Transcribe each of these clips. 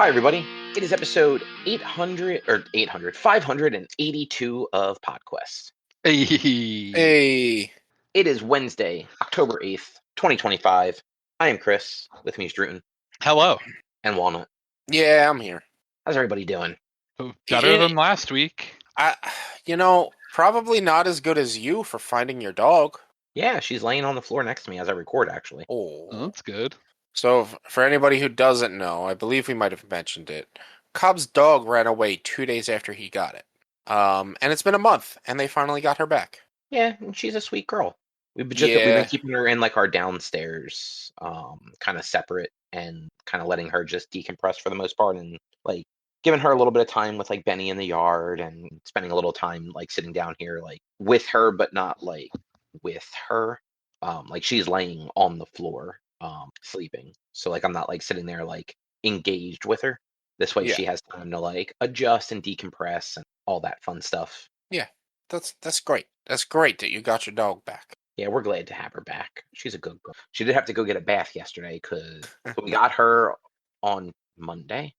Hi, everybody. It is episode 582 of PodQuest. Hey. It is Wednesday, October 8th, 2025. I am Chris. With me is Drootin. Hello. And Walnut. Yeah, I'm here. How's everybody doing? Better than last week. Probably not as good as you for finding your dog. Yeah, she's laying on the floor next to me as I record, actually. Oh, that's good. So, for anybody who doesn't know, I believe we might have mentioned it. Cobb's dog ran away 2 days after he got it. And it's been a month, and they finally got her back. Yeah, and she's a sweet girl. We've been keeping her in like our downstairs, kind of separate, and kind of letting her just decompress for the most part, and like giving her a little bit of time with like Benny in the yard, and spending a little time like sitting down here like with her, but not like with her. Like she's laying on the floor, sleeping. So like I'm not like sitting there like engaged with her. This way she has time to like adjust and decompress and all that fun stuff. Yeah, that's great. That's great that you got your dog back. Yeah, we're glad to have her back. She's a good girl. She did have to go get a bath yesterday because we got her on Monday,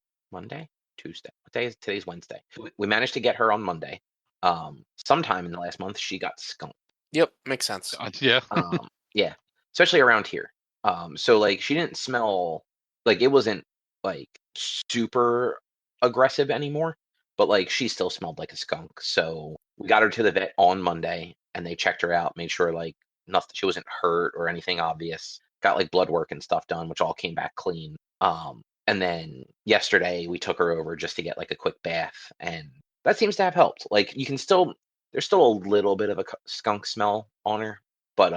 Tuesday. What day is today's Wednesday? We managed to get her on Monday. Sometime in the last month, she got skunked. Yep, makes sense. Yeah. Yeah, especially around here. So like she didn't smell like it wasn't like super aggressive anymore, but like she still smelled like a skunk. So we got her to the vet on Monday, and they checked her out, made sure like nothing, she wasn't hurt or anything obvious. Got like blood work and stuff done, which all came back clean. And then yesterday we took her over just to get like a quick bath, and that seems to have helped. Like you can still, there's still a little bit of a skunk smell on her, but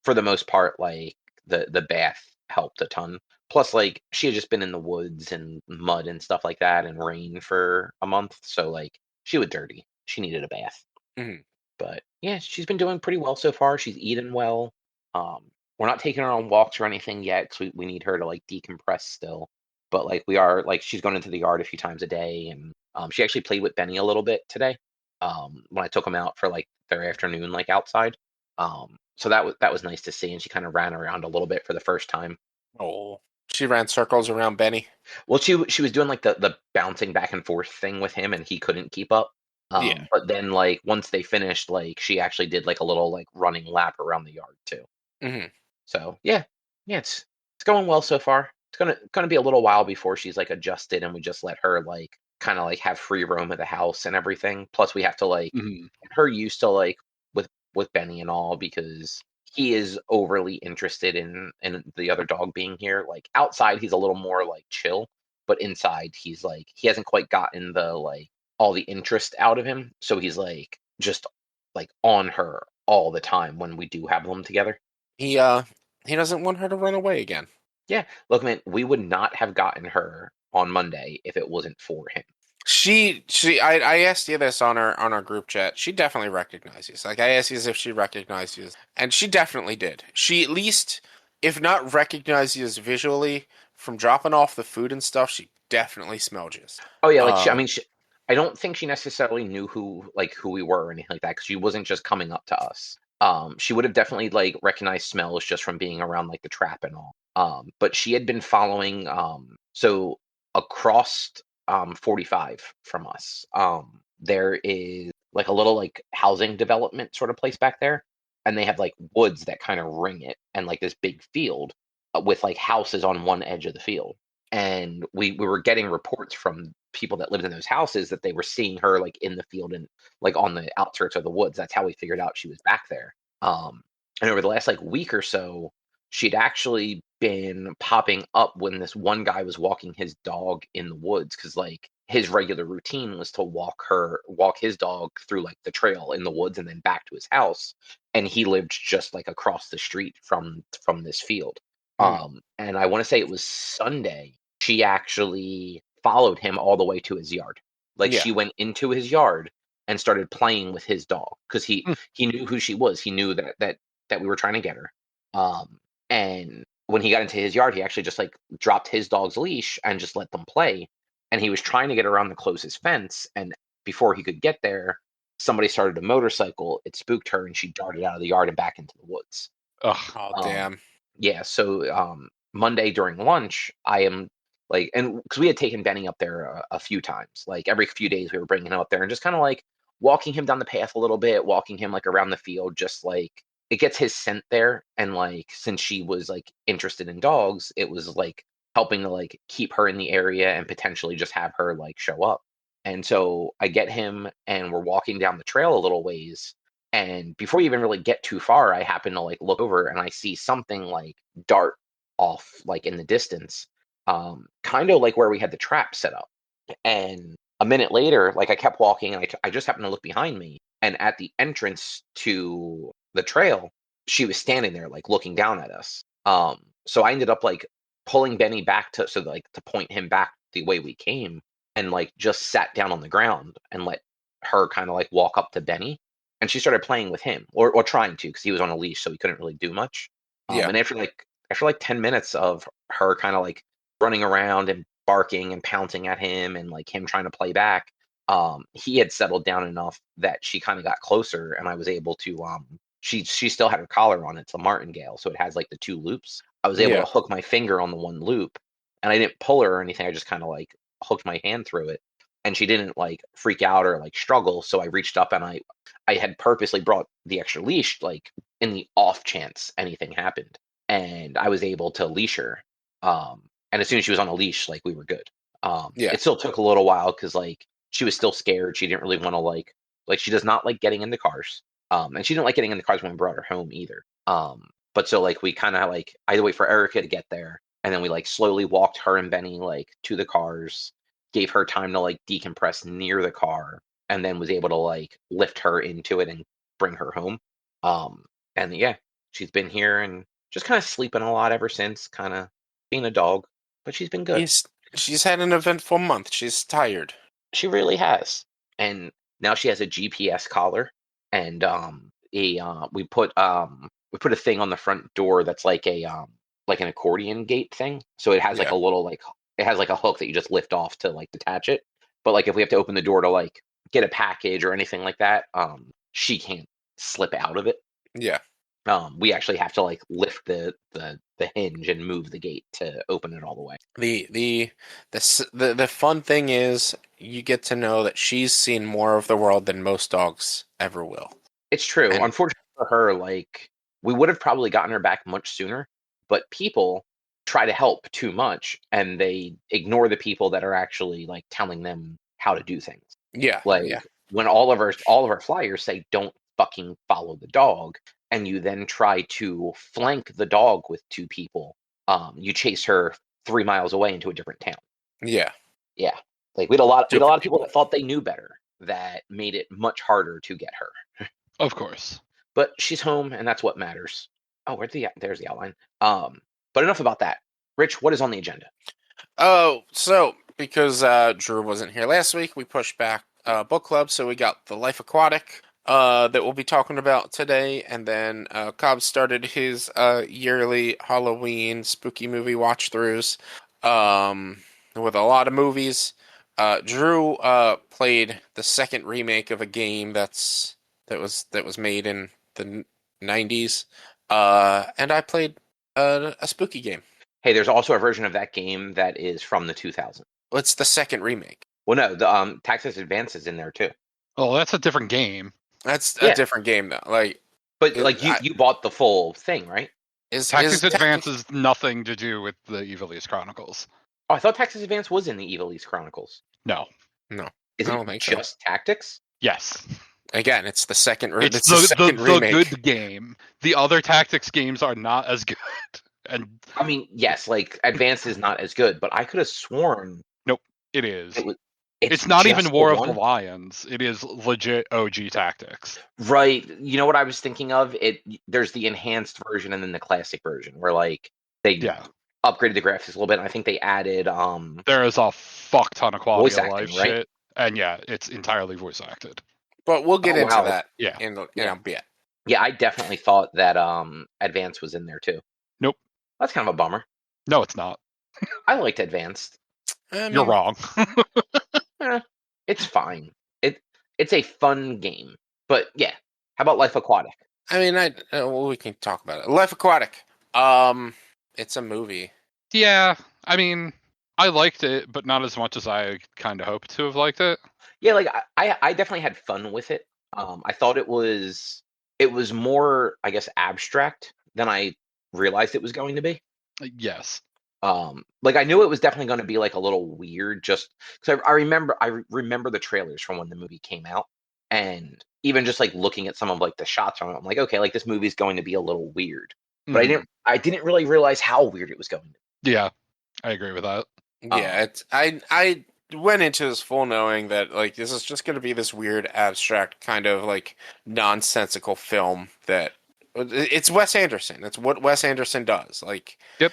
for the most part, like the bath helped a ton. Plus, like she had just been in the woods and mud and stuff like that, and rain for a month, so like she was dirty. She needed a bath. Mm-hmm. But yeah, she's been doing pretty well so far. She's eating well. We're not taking her on walks or anything yet, because we need her to like decompress still. But like we are, like she's going into the yard a few times a day, and she actually played with Benny a little bit today. When I took him out for like their afternoon, like outside. So that was nice to see, and she kind of ran around a little bit for the first time. Oh, she ran circles around Benny. Well, she was doing like the bouncing back and forth thing with him, and he couldn't keep up. But then like once they finished, like she actually did like a little like running lap around the yard too. Mm-hmm. So yeah, it's going well so far. It's gonna be a little while before she's like adjusted, and we just let her like kind of like have free roam of the house and everything. Plus we have to like get her used to like with Benny and all, because he is overly interested in the other dog being here. Like outside he's a little more like chill, but inside he's like he hasn't quite gotten the like all the interest out of him, so he's like just like on her all the time when we do have them together. He doesn't want her to run away again. Yeah, look, man, we would not have gotten her on Monday if it wasn't for him. I asked you this on our group chat. She definitely recognizes. Like I asked you if she recognizes, and she definitely did. She at least, if not recognizes visually from dropping off the food and stuff, she definitely smelled you. Oh yeah, like I don't think she necessarily knew who we were or anything like that, because she wasn't just coming up to us. She would have definitely like recognized smells just from being around like the trap and all. But she had been following so across 45 from us. There is like a little like housing development sort of place back there, and they have like woods that kind of ring it, and like this big field with like houses on one edge of the field. And we were getting reports from people that lived in those houses that they were seeing her like in the field and like on the outskirts of the woods. That's how we figured out she was back there. And over the last like week or so, she'd actually been popping up when this one guy was walking his dog in the woods, because like his regular routine was to walk his dog through like the trail in the woods and then back to his house. And he lived just like across the street from this field. And I want to say it was Sunday, she actually followed him all the way to his yard. Like she went into his yard and started playing with his dog, because he knew who she was. He knew that we were trying to get her. And when he got into his yard, he actually just like dropped his dog's leash and just let them play. And he was trying to get around the closest fence. And before he could get there, somebody started a motorcycle. It spooked her, and she darted out of the yard and back into the woods. Oh, damn. Yeah. So Monday during lunch, I am Like, and because we had taken Benny up there a few times, like every few days we were bringing him up there and just kind of like walking him down the path a little bit, walking him like around the field, just like it gets his scent there. And like since she was like interested in dogs, it was like helping to like keep her in the area and potentially just have her like show up. And so I get him and we're walking down the trail a little ways. And before you even really get too far, I happen to like look over and I see something like dart off like in the distance, kind of like where we had the trap set up. And a minute later, like I kept walking and I just happened to look behind me. And at the entrance to the trail, she was standing there like looking down at us. So I ended up like pulling Benny back to point him back the way we came and like just sat down on the ground and let her kind of like walk up to Benny. And she started playing with him or trying to because he was on a leash, so he couldn't really do much. Yeah. And after 10 minutes of her kind of like running around and barking and pouncing at him and like him trying to play back, he had settled down enough that she kind of got closer and I was able to she still had her collar on. It's a martingale, so it has like the two loops. I was able Yeah. to hook my finger on the one loop and I didn't pull her or anything. I just kind of like hooked my hand through it and she didn't like freak out or like struggle. So I reached up and I had purposely brought the extra leash like in the off chance anything happened. And I was able to leash her. And as soon as she was on a leash, like we were good. Yeah. It still took a little while because like she was still scared. She didn't really want to like she does not like getting in the cars. And she didn't like getting in the cars when we brought her home either. But so like we kind of like I had to wait for Erica to get there, and then we like slowly walked her and Benny like to the cars, gave her time to like decompress near the car, and then was able to like lift her into it and bring her home. And yeah, she's been here and just kind of sleeping a lot ever since, kind of being a dog, but she's been good. She's had an eventful month. She's tired. She really has. And now she has a GPS collar and we put a thing on the front door that's like like an accordion gate thing. So it has like Yeah. a little like it has like a hook that you just lift off to like detach it. But like if we have to open the door to like get a package or anything like that, she can't slip out of it. Yeah. We actually have to like lift the hinge and move the gate to open it all the way. The fun thing is you get to know that she's seen more of the world than most dogs ever will. It's true. And- Unfortunately for her, like we would have probably gotten her back much sooner, but people try to help too much and they ignore the people that are actually like telling them how to do things. Yeah. Like Yeah. when all of our flyers say don't fucking follow the dog, and you then try to flank the dog with two people, you chase her 3 miles away into a different town. Yeah. Yeah. Like we had a lot of Different people that thought they knew better that made it much harder to get her. Of course. But she's home and that's what matters. Oh, there's the outline. But enough about that. Rich, what is on the agenda? Oh, so because Drew wasn't here last week, we pushed back book club, so we got the Life Aquatic that we'll be talking about today, and then Cobb started his yearly Halloween spooky movie watch throughs with a lot of movies. Drew played the second remake of a game that was made in the 90s, and I played a spooky game. Hey, there's also a version of that game that is from the 2000s. Well, it's the second remake. Well, no, the Texas Advance is in there too. Oh, that's a different game. That's a different game though. But like you bought the full thing, right? Texas Advance has nothing to do with the Ivalice Chronicles. Oh, I thought Texas Advance was in the Ivalice Chronicles. No. Is I it don't think so. just tactics? Yes. Again, it's the second. It's the second remake. the good game. The other tactics games are not as good. And I mean, yes, like Advance is not as good, but I could have sworn it is. It's not just even War of one. the Lions. It is legit OG tactics. Right. You know what I was thinking of? There's the enhanced version and then the classic version where like they upgraded the graphics a little bit. And I think they added there is a fuck ton of quality voice of acting, life right? shit. And yeah, it's entirely voice acted. But we'll get into wow. that. Yeah. In a bit. Yeah, I definitely thought that Advance was in there too. Nope. That's kind of a bummer. No, it's not. I liked Advanced. You're wrong. It's fine. It's a fun game. But yeah, how about Life Aquatic? I mean, we can talk about it. Life Aquatic. It's a movie. Yeah, I mean, I liked it, but not as much as I kind of hoped to have liked it. Yeah, like I definitely had fun with it. I thought it was more, I guess, abstract than I realized it was going to be. Yes. Like I knew it was definitely going to be like a little weird, just because I remember the trailers from when the movie came out, and even just like looking at some of like the shots from it, I'm like, okay, like this movie's going to be a little weird, but I didn't really realize how weird it was going to be. Yeah, I agree with that. Yeah, I went into this full knowing that like this is just going to be this weird abstract kind of like nonsensical film that it's Wes Anderson. It's what Wes Anderson does. Like, Yep.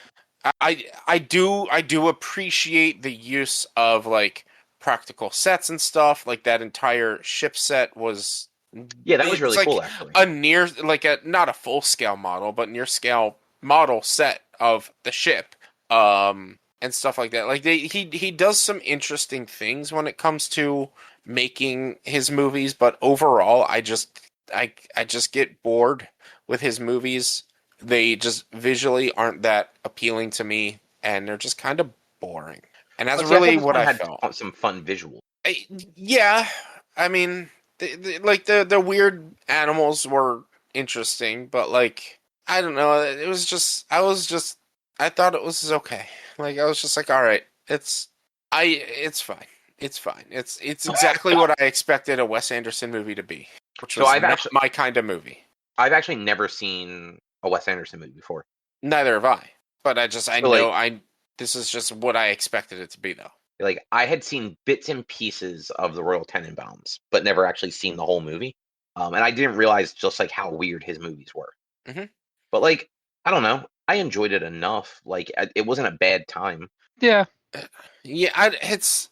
I do appreciate the use of like practical sets and stuff. Like that entire ship set was Yeah, that was really like cool, actually. a near like a not a full scale model, but near scale model set of the ship. And stuff like that. Like he does some interesting things when it comes to making his movies, but overall I just get bored with his movies. They just visually aren't that appealing to me, and they're just kind of boring. And that's really what I felt. Had some fun visuals. Yeah, I mean, the weird animals were interesting, but like I don't know, it was just I thought it was okay. Like I was just like, all right, it's fine. It's fine. It's exactly what I expected a Wes Anderson movie to be, which was not my kind of movie. I've actually never seen a Wes Anderson movie before. Neither have I. But this is just what I expected it to be, though. Like I had seen bits and pieces of the Royal Tenenbaums, but never actually seen the whole movie. And I didn't realize just like how weird his movies were. Mm-hmm. But like, I don't know. I enjoyed it enough. Like it wasn't a bad time. Yeah. Yeah, it's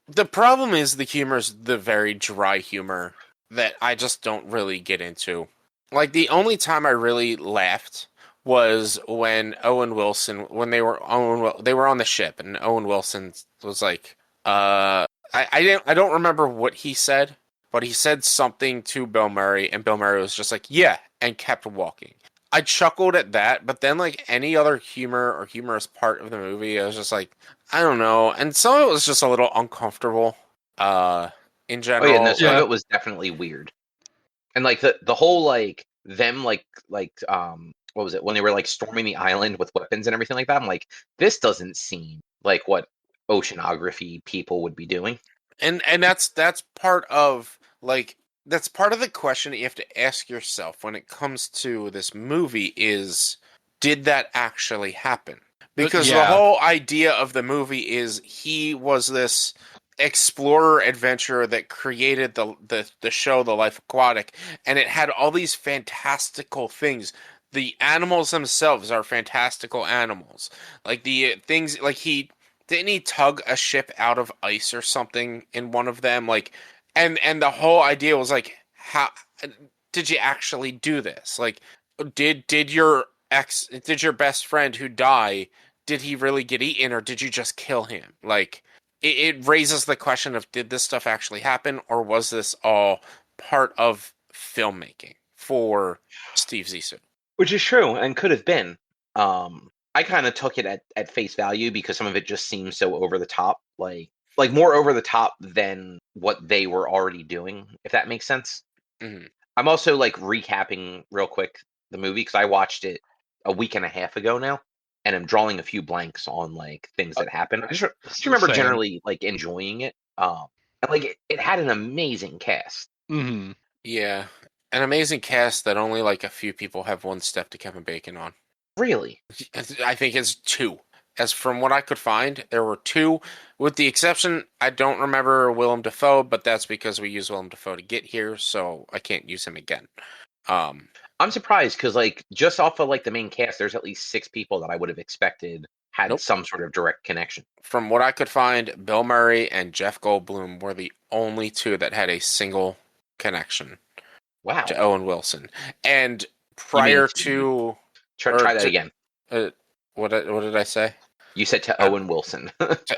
the problem is the humor's the very dry humor that I just don't really get into. Like the only time I really laughed was when Owen Wilson they were on the ship and Owen Wilson was like I don't remember what he said, but he said something to Bill Murray and Bill Murray was just like, "Yeah," and kept walking. I chuckled at that, but then like any other humor or humorous part of the movie, I was just like, I don't know. And some of it was just a little uncomfortable, in general. Oh yeah, no, some of it was definitely weird. And like the whole like them like what was it, when they were like storming the island with weapons and everything like that, I'm like, this doesn't seem like what oceanography people would be doing. And that's part of like that's part of the question that you have to ask yourself when it comes to this movie is, did that actually happen? Because the whole idea of the movie is he was this explorer adventurer that created the show The Life Aquatic, and it had all these fantastical things. The animals themselves are fantastical animals. Like the things like he tug a ship out of ice or something in one of them, like and the whole idea was like, how did you actually do this? Like did your best friend who died, did he really get eaten or did you just kill him? Like it raises the question of, did this stuff actually happen or was this all part of filmmaking for Steve Zissou? Which is true and could have been. I kind of took it at face value because some of it just seems so over the top, like more over the top than what they were already doing, if that makes sense. Mm-hmm. I'm also like recapping real quick the movie because I watched it a week and a half ago now, and I'm drawing a few blanks on like things that happened. I just remember generally like enjoying it. And like it had an amazing cast. Mm-hmm. Yeah, an amazing cast that only like a few people have one step to Kevin Bacon on. Really? I think it's two. As from what I could find, there were two, with the exception, I don't remember Willem Dafoe, but that's because we used Willem Dafoe to get here, so I can't use him again. I'm surprised because like just off of like the main cast, there's at least 6 people that I would have expected had some sort of direct connection. From what I could find, Bill Murray and Jeff Goldblum were the only two that had a single connection. Wow. To Owen Wilson. And prior to... Try that again. What did I say? You said to Owen Wilson.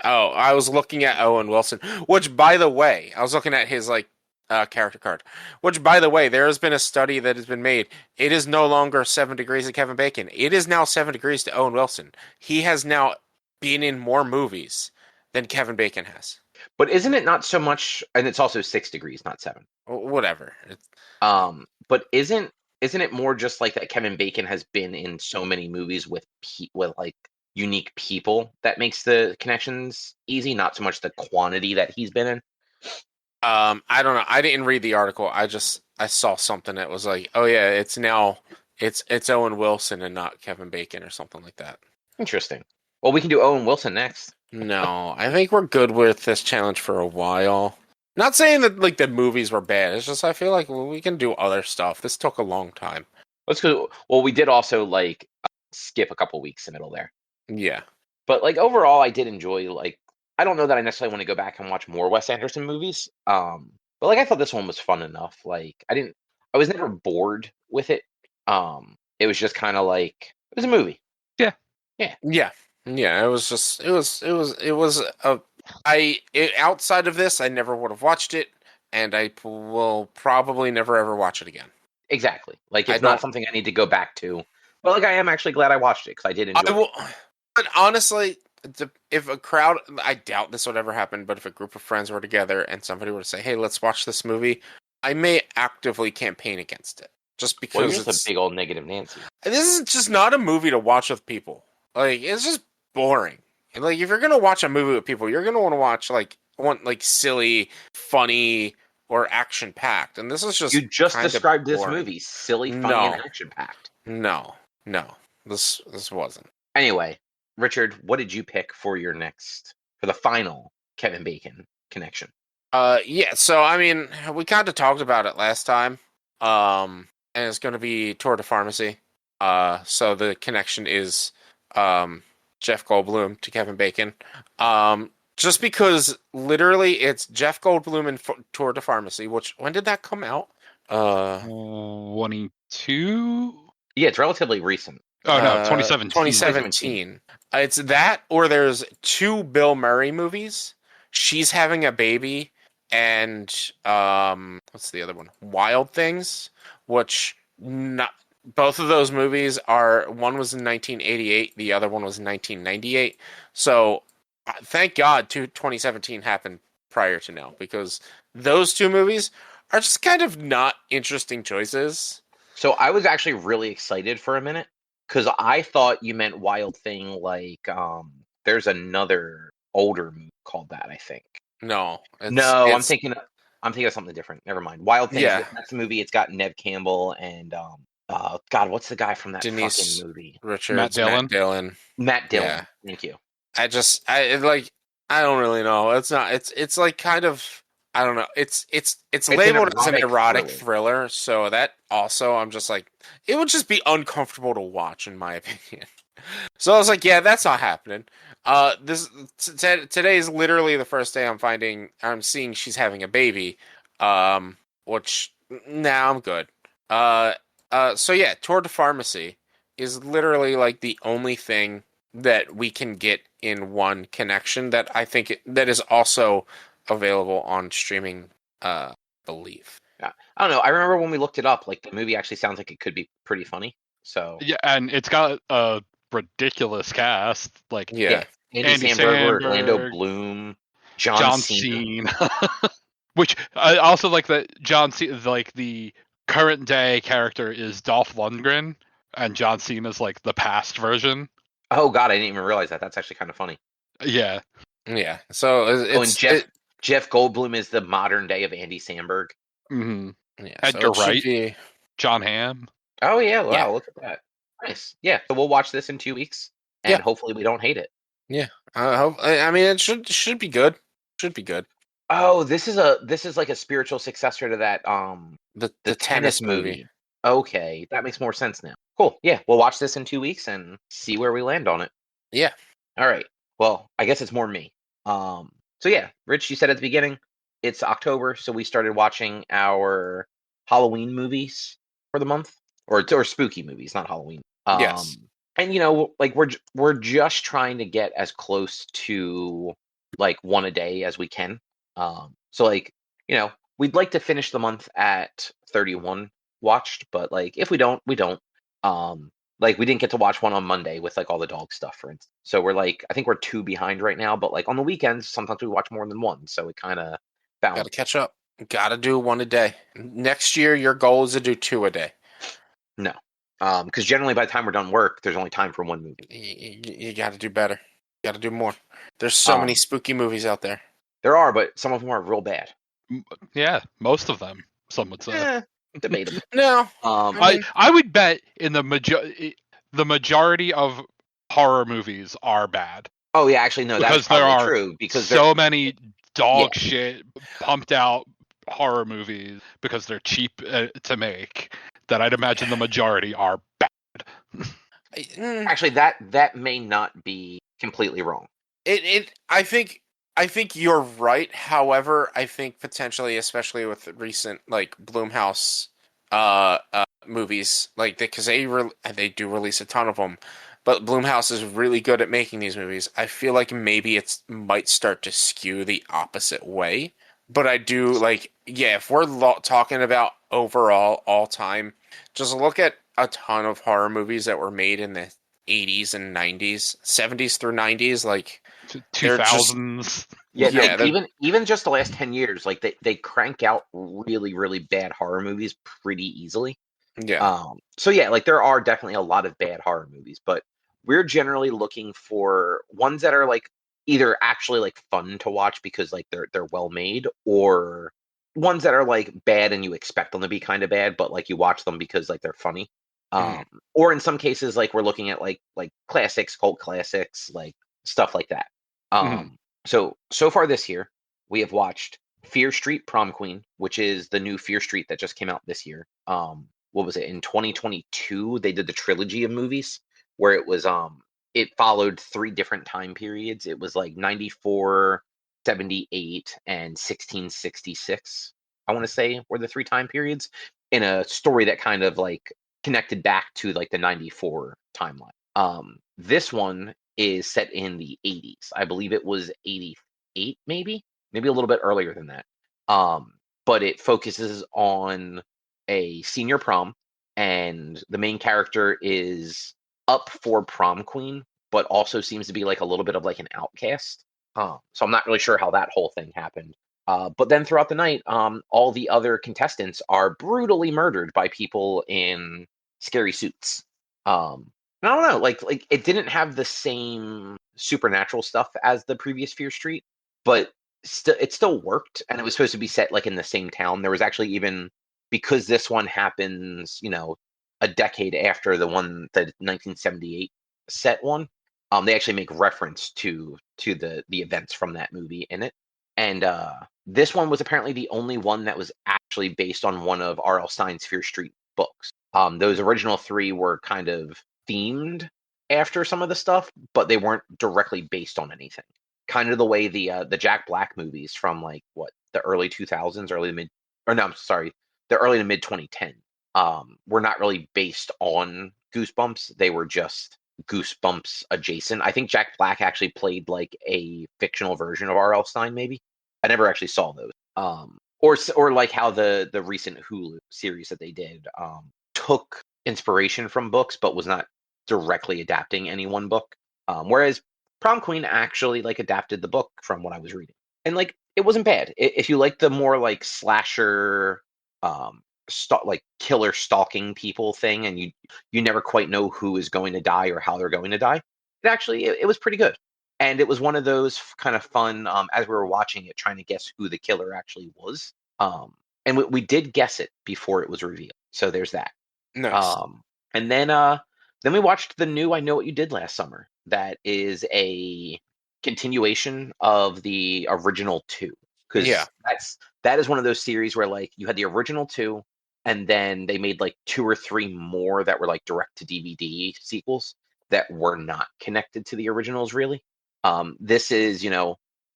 I was looking at Owen Wilson, which, by the way, I was looking at his like character card. Which, by the way, there has been a study that has been made. It is no longer 7 degrees to Kevin Bacon. It is now 7 degrees to Owen Wilson. He has now been in more movies than Kevin Bacon has. But isn't it not so much? And it's also 6 degrees, not 7. Whatever. But isn't it more just like that? Kevin Bacon has been in so many movies with like unique people that makes the connections easy, not so much the quantity that he's been in. I don't know. I didn't read the article. I saw something that was like, oh yeah, it's Owen Wilson and not Kevin Bacon or something like that. Interesting. Well, we can do Owen Wilson next. No, I think we're good with this challenge for a while. Not saying that like the movies were bad. It's just I feel like we can do other stuff. This took a long time. Let's go. Well, we did also like skip a couple weeks in the middle there. Yeah. But like overall, I did enjoy. Like, I don't know that I necessarily want to go back and watch more Wes Anderson movies. But like I thought this one was fun enough. Like I was never bored with it. It was just kind of like it was a movie. Yeah. It was outside of this, I never would have watched it, and I will probably never ever watch it again. Exactly. Like it's not something I need to go back to. But like I am actually glad I watched it because I did enjoy it. But honestly, if a crowd, I doubt this would ever happen, but if a group of friends were together and somebody were to say, hey, let's watch this movie, I may actively campaign against it. Just because it's a big old negative Nancy. This is just not a movie to watch with people. Like, it's just boring. And like, if you're gonna watch a movie with people, you're gonna want to watch like silly, funny, or action packed. And this is just you just described this boring. movie silly, funny, and action packed. No, this wasn't. Anyway, Richard, what did you pick for the final Kevin Bacon connection? Yeah. So I mean, we kind of talked about it last time. And it's going to be Tour de Pharmacy. So the connection is Jeff Goldblum to Kevin Bacon. Just because literally it's Jeff Goldblum in Tour de Pharmacy, which, when did that come out? 22? Yeah, it's relatively recent. Oh, no, 2017. 2017. It's that, or there's 2 Bill Murray movies. She's Having a Baby, and what's the other one? Wild Things, which both of those movies one was in 1988, the other one was in 1998. So thank God 2017 happened prior to now, because those 2 movies are just kind of not interesting choices. So I was actually really excited for a minute because I thought you meant Wild Thing, like there's another older movie called that, I think. No, I'm thinking of something different. Never mind. Wild Thing. Yeah. That's the movie. It's got Neve Campbell and God, what's the guy from that fucking movie? Matt Dillon. Matt Dillon. Yeah. Thank you. I don't really know. It's like kind of, I don't know. It's labeled as an erotic thriller, so that also, I'm just like, it would just be uncomfortable to watch, in my opinion. So I was like, yeah, that's not happening. Today is literally the first day I'm seeing She's Having a Baby, which, I'm good. So yeah, Tour de Pharmacy is literally like the only thing that we can get in one connection that I think that is also available on streaming, believe. Yeah. I don't know. I remember when we looked it up, like the movie actually sounds like it could be pretty funny. So yeah, and it's got a ridiculous cast. Like Andy Samberg, Orlando Bloom, John Cena. Which I also like that John Cena, like the current day character is Dolph Lundgren, and John Cena's like the past version. Oh God, I didn't even realize that. That's actually kind of funny. Yeah. Yeah. So Jeff Goldblum is the modern day of Andy Samberg. Mm-hmm. Yeah. Edgar Wright. John Hamm. Oh yeah! Wow, look at that. Nice. Yeah. So we'll watch this in 2 weeks, and hopefully we don't hate it. Yeah. I mean, it should be good. Should be good. Oh, this is like a spiritual successor to that the tennis movie. Okay, that makes more sense now. Cool. Yeah, we'll watch this in 2 weeks and see where we land on it. Yeah. All right. Well, I guess it's more me. So yeah, Rich, you said at the beginning, it's October, so we started watching our Halloween movies for the month, or spooky movies, not Halloween. Yes. And like we're just trying to get as close to like one a day as we can. So like, we'd like to finish the month at 31 watched, but like if we don't, we don't. Like we didn't get to watch one on Monday with like all the dog stuff, for instance. So we're like, I think we're 2 behind right now. But like on the weekends, sometimes we watch more than one, so it kind of Got to balances. catch up. Got to do one a day. Next year, your goal is to do 2 a day. No, because generally by the time we're done work, there's only time for one movie. You got to do better. You got to do more. There's so many spooky movies out there. There are, but some of them are real bad. Yeah, most of them, some would say. Debatable. No, I would bet in the majority of horror movies are bad. Oh yeah, actually no, that's because there probably are true. Because so many dog shit pumped out horror movies because they're cheap to make that I'd imagine the majority are bad. Actually, that may not be completely wrong. I think you're right. However, I think potentially, especially with recent like Blumhouse movies, like because they do release a ton of them, but Blumhouse is really good at making these movies. I feel like maybe it might start to skew the opposite way. But I do like, yeah, if we're talking about overall all time, just look at a ton of horror movies that were made in the 80s and 90s, 70s through 90s, like 2000s. Even just the last 10 years, like they crank out really, really bad horror movies pretty easily. Yeah. So yeah, like there are definitely a lot of bad horror movies, but we're generally looking for ones that are like either actually like fun to watch because like they're well made, or ones that are like bad and you expect them to be kind of bad, but like you watch them because like they're funny. Or in some cases, like we're looking at like classics, cult classics, like stuff like that. So far this year, we have watched Fear Street Prom Queen, which is the new Fear Street that just came out this year. What was it, in 2022? They did the trilogy of movies where it was it followed 3 different time periods. It was like 94, 78, and 1666. I want to say were the 3 time periods in a story that kind of like connected back to like the 94 timeline. This one is set in the 80s. I believe it was 88, maybe a little bit earlier than that. But it focuses on a senior prom, and the main character is up for prom queen, but also seems to be like a little bit of like an outcast. So I'm not really sure how that whole thing happened. But then throughout the night, all the other contestants are brutally murdered by people in scary suits. I don't know, like it didn't have the same supernatural stuff as the previous Fear Street, but it still worked, and it was supposed to be set like in the same town. There was actually even, because this one happens, a decade after the 1978 set one. They actually make reference to the events from that movie in it, and this one was apparently the only one that was actually based on one of R.L. Stine's Fear Street books. Those original 3 were kind of themed after some of the stuff, but they weren't directly based on anything. Kind of the way the Jack Black movies from like the early 2000s, the early to mid 2010 were not really based on Goosebumps. They were just Goosebumps adjacent. I think Jack Black actually played like a fictional version of R.L. Stine, maybe. I never actually saw those. Or like how the recent Hulu series that they did took inspiration from books, but was not directly adapting any one book. Whereas Prom Queen actually like adapted the book from what I was reading, and like it wasn't bad. If you like the more like slasher, like killer stalking people thing, and you never quite know who is going to die or how they're going to die, it was pretty good. And it was one of those kind of fun, as we were watching it, trying to guess who the killer actually was. And we did guess it before it was revealed. So there's that. Nice. And then we watched the new I Know What You Did Last Summer. That is a continuation of the original 2. Because that is one of those series where like you had the original 2, and then they made like 2 or 3 more that were like direct to DVD sequels that were not connected to the originals really. This is,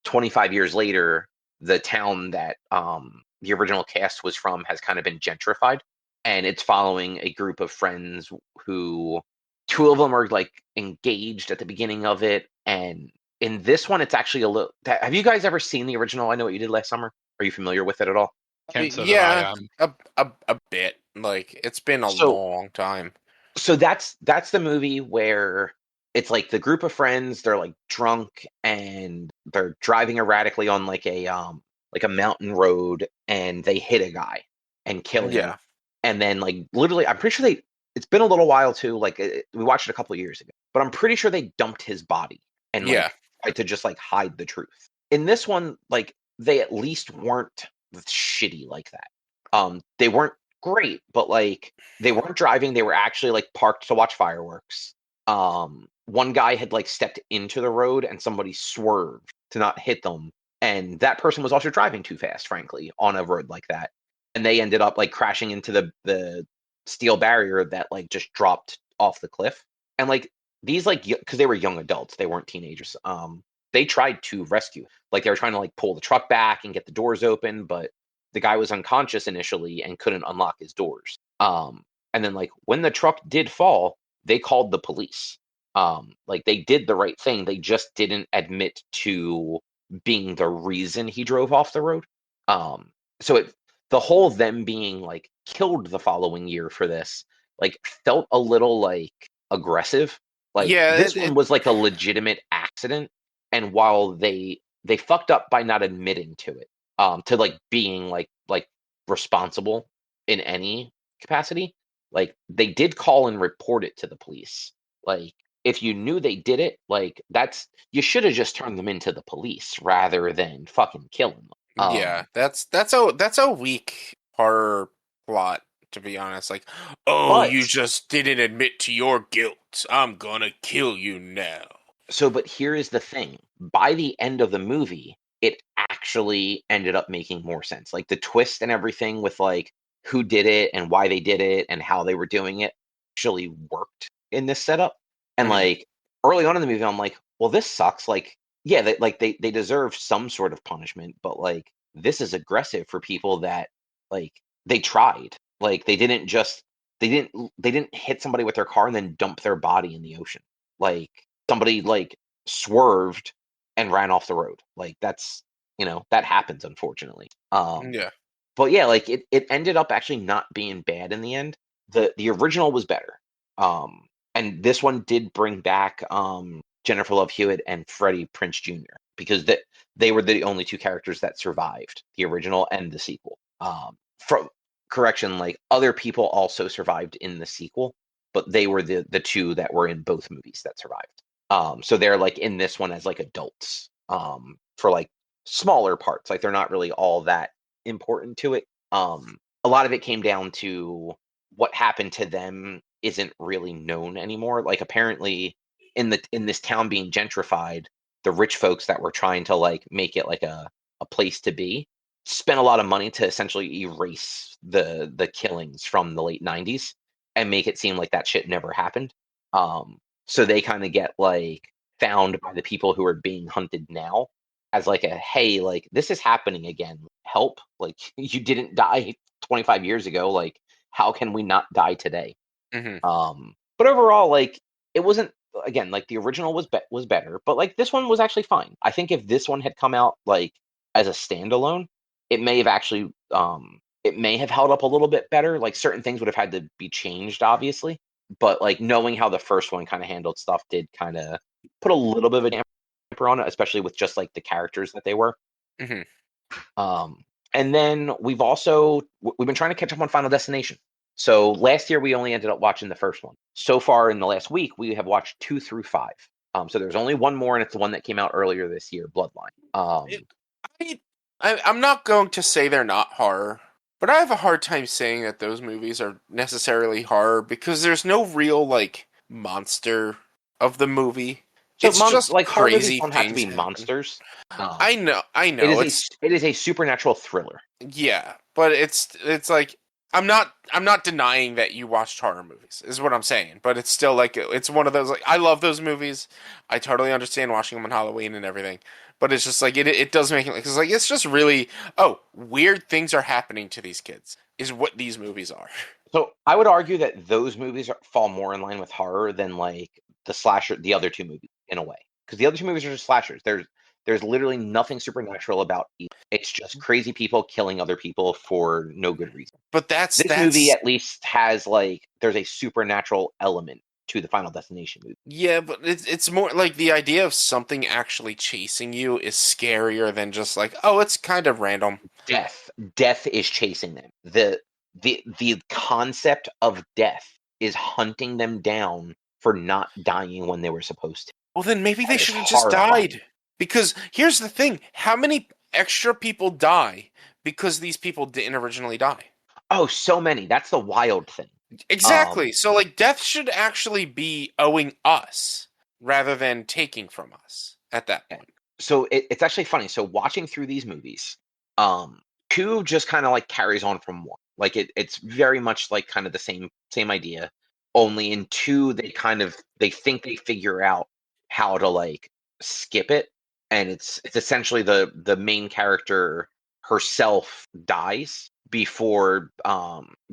25 years later, the town that the original cast was from has kind of been gentrified, and it's following a group of friends who 2 of them are like engaged at the beginning of it. And in this one, it's actually a little. Have you guys ever seen the original I Know What You Did Last Summer? Are you familiar with it at all? Yeah, a bit. Like it's been a long time. So that's the movie where it's like the group of friends, they're like drunk and they're driving erratically on like a mountain road, and they hit a guy and kill him. Yeah. And then like literally, I'm pretty sure it's been a little while too. Like we watched it a couple of years ago, but I'm pretty sure they dumped his body and Yeah. like tried to just like hide the truth. In this one, like they at least weren't shitty like that. They weren't great, but like they weren't driving. They were actually like parked to watch fireworks. One guy had like stepped into the road and somebody swerved to not hit them, and that person was also driving too fast, frankly, on a road like that, and they ended up like crashing into the steel barrier that like just dropped off the cliff. And like these like because they were young adults, they weren't teenagers. They tried to rescue, like they were trying to like pull the truck back and get the doors open, but the guy was unconscious initially and couldn't unlock his doors. And then like when the truck did fall, they called the police. Like they did the right thing. They just didn't admit to being the reason he drove off the road. So the whole them being like killed the following year for this, like felt a little like aggressive. Like Yeah, this one was like a legitimate accident, and while they fucked up by not admitting to it, to like being like responsible in any capacity, like they did call and report it to the police. Like if you knew they did it, like you should have just turned them into the police rather than fucking killing them. yeah, that's a weak horror plot, to be honest. Like, oh, But you just didn't admit to your guilt. I'm gonna kill you now. but here is the thing. By the end of the movie, it actually ended up making more sense. Like the twist and everything with like who did it and why they did it and how they were doing it actually worked in this setup. And Mhm. like early on in the movie, I'm like, well, this sucks. Like, yeah, they deserve some sort of punishment, but like this is aggressive for people that like they tried. Like they didn't hit somebody with their car and then dump their body in the ocean. Like somebody like swerved and ran off the road. Like that's that happens, unfortunately. Yeah. But yeah, like it ended up actually not being bad in the end. The original was better. And this one did bring back Jennifer Love Hewitt and Freddie Prinze Jr. because they were the only two characters that survived the original and the sequel. From correction, like other people also survived in the sequel, but they were the two that were in both movies that survived. So they're like in this one as like adults, for like smaller parts. Like they're not really all that important to it. A lot of it came down to what happened to them isn't really known anymore. Like apparently in this town being gentrified, the rich folks that were trying to like make it like a place to be spent a lot of money to essentially erase the killings from the late 90s and make it seem like that shit never happened. So they kind of get like found by the people who are being hunted now as like a hey, like this is happening again. Help. Like you didn't die 25 years ago. Like how can we not die today? Hmm. But overall, like it wasn't again like the original was better, but like this one was actually fine. I think if this one had come out like as a standalone, it may have actually it may have held up a little bit better. Like certain things would have had to be changed, obviously, but like knowing how the first one kind of handled stuff did kind of put a little bit of a damper on it, especially with just like the characters that they were. Hmm. And then we've been trying to catch up on Final Destination. So last year we only ended up watching the first one. So far in the last week we have watched 2 through 5. So there's only one more, and it's the one that came out earlier this year, Bloodline. I'm not going to say they're not horror, but I have a hard time saying that those movies are necessarily horror because there's no real like monster of the movie. So It's just like horror movies crazy don't have to things be happen. monsters. I know. It is a supernatural thriller. Yeah, but it's like I'm not denying that you watched horror movies is what I'm saying, but it's still like it's one of those like I love those movies. I totally understand watching them on Halloween and everything, but it's just like it does make it because like it's just really weird things are happening to these kids is what these movies are. So I would argue that those movies fall more in line with horror than like the other two movies in a way, because the other two movies are just slashers. There's literally nothing supernatural about either. It's just crazy people killing other people for no good reason. But that's This movie at least has like there's a supernatural element to the Final Destination movie. Yeah, but it's more like the idea of something actually chasing you is scarier than just like, oh, it's kind of random. Death is chasing them. The concept of death is hunting them down for not dying when they were supposed to. Well, then maybe they should have just died. Because here's the thing: how many extra people die because these people didn't originally die? Oh, so many. That's the wild thing. Exactly. So, like, death should actually be owing us rather than taking from us at that point. So it's actually funny. So watching through these movies, 2 just kind of like carries on from 1. Like it's very much like kind of the same idea. Only in 2, they think they figure out how to like skip it, and it's essentially the main character herself dies before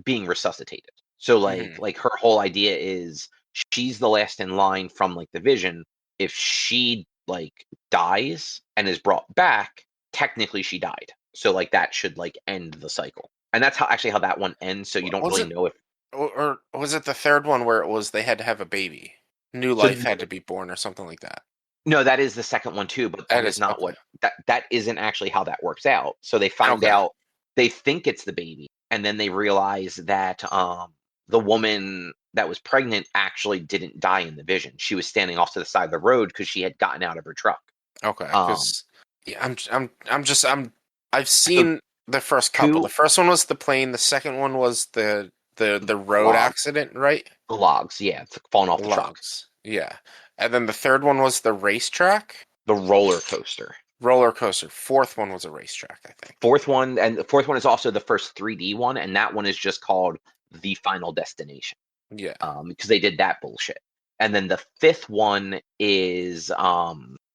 being resuscitated. So like her whole idea is she's the last in line from like the vision. If she like dies and is brought back, technically she died. So like that should like end the cycle. And that's how that one ends. So you don't really know if or was it the third one where it was they had to have a baby, new life had to be born or something like that. No, that is the second one too, but that is not what that isn't actually how that works out. So they find out, they think it's the baby, and then they realize that the woman that was pregnant actually didn't die in the vision. She was standing off to the side of the road because she had gotten out of her truck. Okay, because I've seen the first couple. The first one was the plane. The second one was the road accident, right? The logs, yeah, it's falling off the trucks. Yeah. And then the third one was the racetrack? The roller coaster. Roller coaster. Fourth one was a racetrack, I think. And the fourth one is also the first 3D one, and that one is just called The Final Destination. Yeah. Because they did that bullshit. And then the fifth one is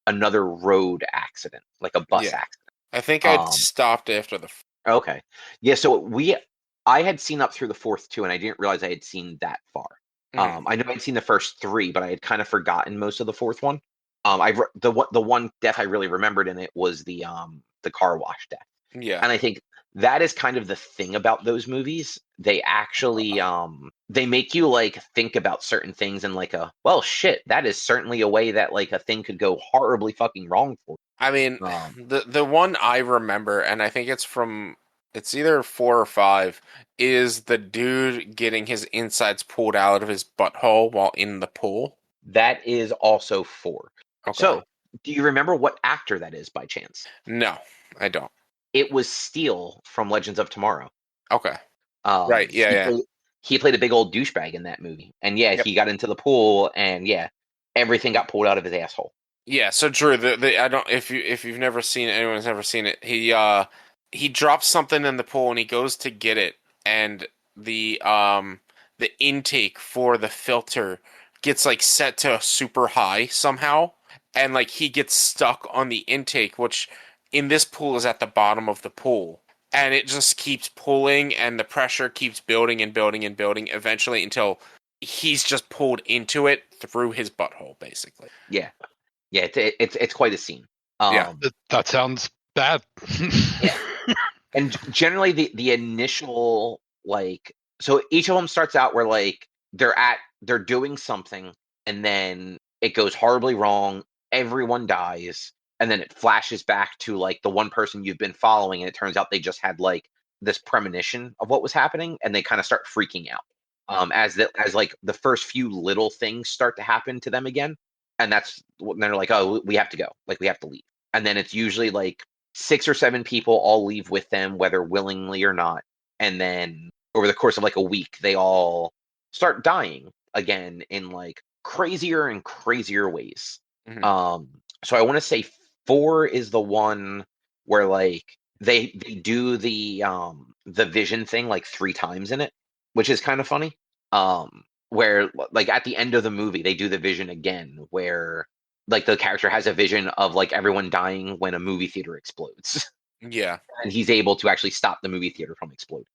another road accident, like a bus accident. I think I stopped after the... Okay. Yeah, so I had seen up through the fourth too, and I didn't realize I had seen that far. I know I'd seen the first 3, but I had kind of forgotten most of the fourth one. The one death I really remembered in it was the car wash death. Yeah. And I think that is kind of the thing about those movies. They actually they make you like think about certain things and like well shit, that is certainly a way that like a thing could go horribly fucking wrong for you. I mean, the one I remember, and I think it's either 4 or 5, is the dude getting his insides pulled out of his butthole while in the pool. That is also 4. Okay. So, do you remember what actor that is by chance? No, I don't. It was Steele from Legends of Tomorrow. Okay. Right, yeah, He played a big old douchebag in that movie. And he got into the pool, and everything got pulled out of his asshole. Yeah, so Drew, I don't if you've never seen it, anyone's never seen it, he drops something in the pool and he goes to get it, and the intake for the filter gets like set to super high somehow, and like he gets stuck on the intake, which in this pool is at the bottom of the pool, and it just keeps pulling, and the pressure keeps building and building and building, eventually until he's just pulled into it through his butthole, basically. Yeah, it's quite a scene. That sounds bad. Yeah. And generally the initial so each of them starts out where like they're doing something, and then it goes horribly wrong, everyone dies, and then it flashes back to like the one person you've been following, and it turns out they just had like this premonition of what was happening, and they kind of start freaking out as like the first few little things start to happen to them again, and that's when they're like, oh, we have to go, like we have to leave. And then it's usually like 6 or 7 people all leave with them, whether willingly or not. And then over the course of like a week, they all start dying again in like crazier and crazier ways. Mm-hmm. So I want to say 4 is the one where like they do the vision thing like 3 times in it, which is kind of funny. Where like at the end of the movie, they do the vision again, where like the character has a vision of like everyone dying when a movie theater explodes. Yeah. And he's able to actually stop the movie theater from exploding.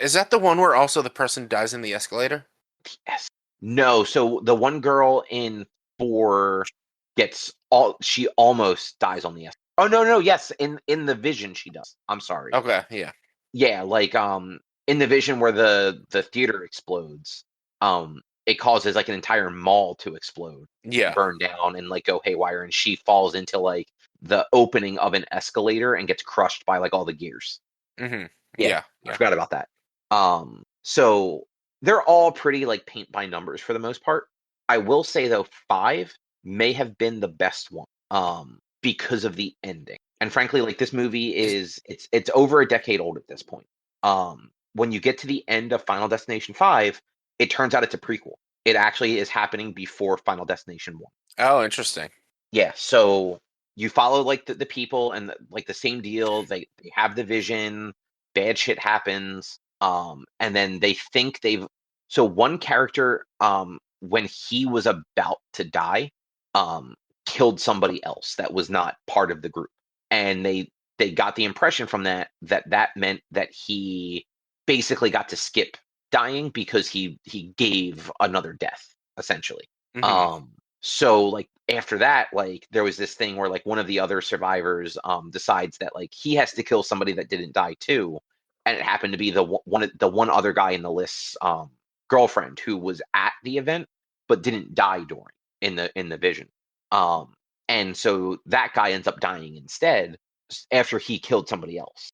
Is that the one where also the person dies in the escalator? Yes. No, so the one girl in 4 gets she almost dies on the escalator. Oh no, yes, in the vision she does. I'm sorry. Okay, yeah. Yeah, like in the vision where the theater explodes, it causes like an entire mall to explode, Yeah. burn down, and like go haywire, and she falls into like the opening of an escalator and gets crushed by like all the gears. Mm-hmm. Yeah, I Yeah. forgot about that. So they're all pretty like paint by numbers for the most part. I will say though, 5 may have been the best one, because of the ending. And frankly, like this movie it's over a decade old at this point. When you get to the end of Final Destination 5, it turns out it's a prequel. It actually is happening before Final Destination 1. Oh, interesting. Yeah, so you follow like the people and like the same deal. They have the vision, bad shit happens, and then they think they've. So one character, when he was about to die, killed somebody else that was not part of the group, and they got the impression from that meant that he basically got to skip dying because he gave another death essentially. Mm-hmm. So like after that, like there was this thing where like one of the other survivors decides that like he has to kill somebody that didn't die too, and it happened to be the one other guy in the list's girlfriend who was at the event but didn't die during in the vision. And so that guy ends up dying instead after he killed somebody else.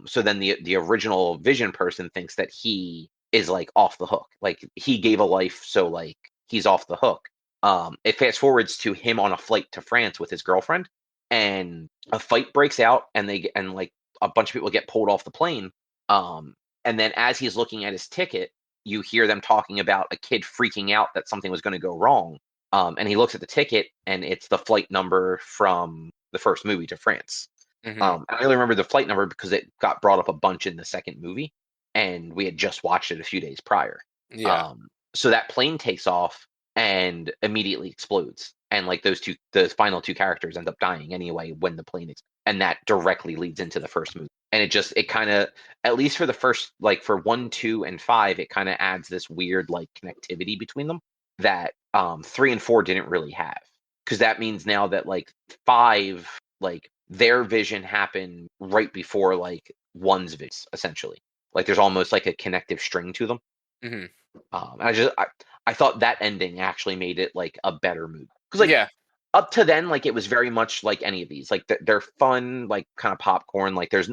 So then the original vision person thinks that he is like off the hook, like he gave a life, so like he's off the hook. It fast forwards to him on a flight to France with his girlfriend, and a fight breaks out, and like a bunch of people get pulled off the plane. And then as he's looking at his ticket, you hear them talking about a kid freaking out that something was going to go wrong. And he looks at the ticket, and it's the flight number from the first movie to France. Mm-hmm. I really remember the flight number because it got brought up a bunch in the second movie, and we had just watched it a few days prior. Yeah. So that plane takes off and immediately explodes, and like the final two characters end up dying anyway when the plane and that directly leads into the first movie. And it kind of, at least for the first, like for 1, 2, and 5, it kind of adds this weird like connectivity between them that 3 and 4 didn't really have, because that means now that like 5, like their vision happened right before like 1's vision essentially. Like there's almost like a connective string to them. Mm-hmm. I thought that ending actually made it like a better movie, because like Yeah. up to then, like it was very much like any of these, like they're fun, like kind of popcorn. Like there's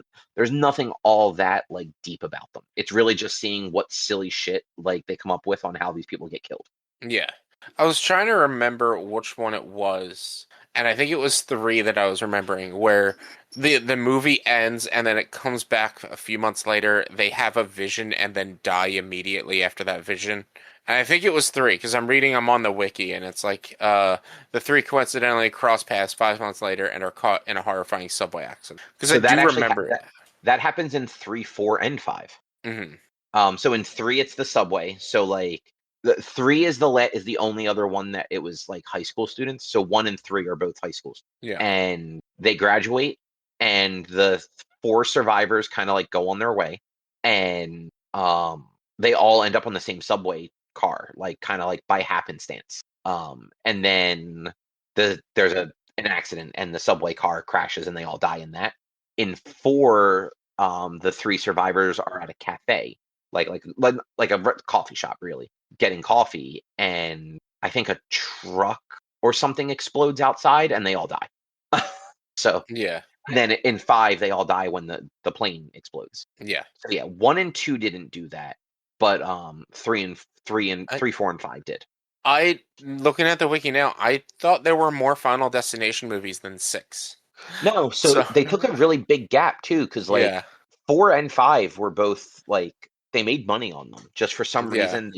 nothing all that like deep about them. It's really just seeing what silly shit like they come up with on how these people get killed. Yeah. I was trying to remember which one it was, and I think it was 3 that I was remembering, where the movie ends and then it comes back a few months later. They have a vision and then die immediately after that vision. And I think it was 3 because I'm on the wiki, and it's like the 3 coincidentally cross paths 5 months later and are caught in a horrifying subway accident. Because I do remember it. That happens in 3, 4, and 5. Mm-hmm. So in 3 it's the subway. So like the 3 is the only other one that it was like high school students. So 1 and 3 are both high schools. Yeah. And they graduate, and the 4 survivors kind of like go on their way, and they all end up on the same subway car, like kind of like by happenstance. And then there's an accident, and the subway car crashes, and they all die in that. In 4, the 3 survivors are at a cafe, like a coffee shop, really, getting coffee, and I think a truck or something explodes outside, and they all die. So Yeah. then in 5, they all die when the plane explodes. Yeah. So yeah, 1 and 2 didn't do that, but 3, 4, and 5 did. Looking at the wiki now, I thought there were more Final Destination movies than 6. No, so they took a really big gap too, because like Yeah. 4 and 5 were both like they made money on them. Just for some Yeah. reason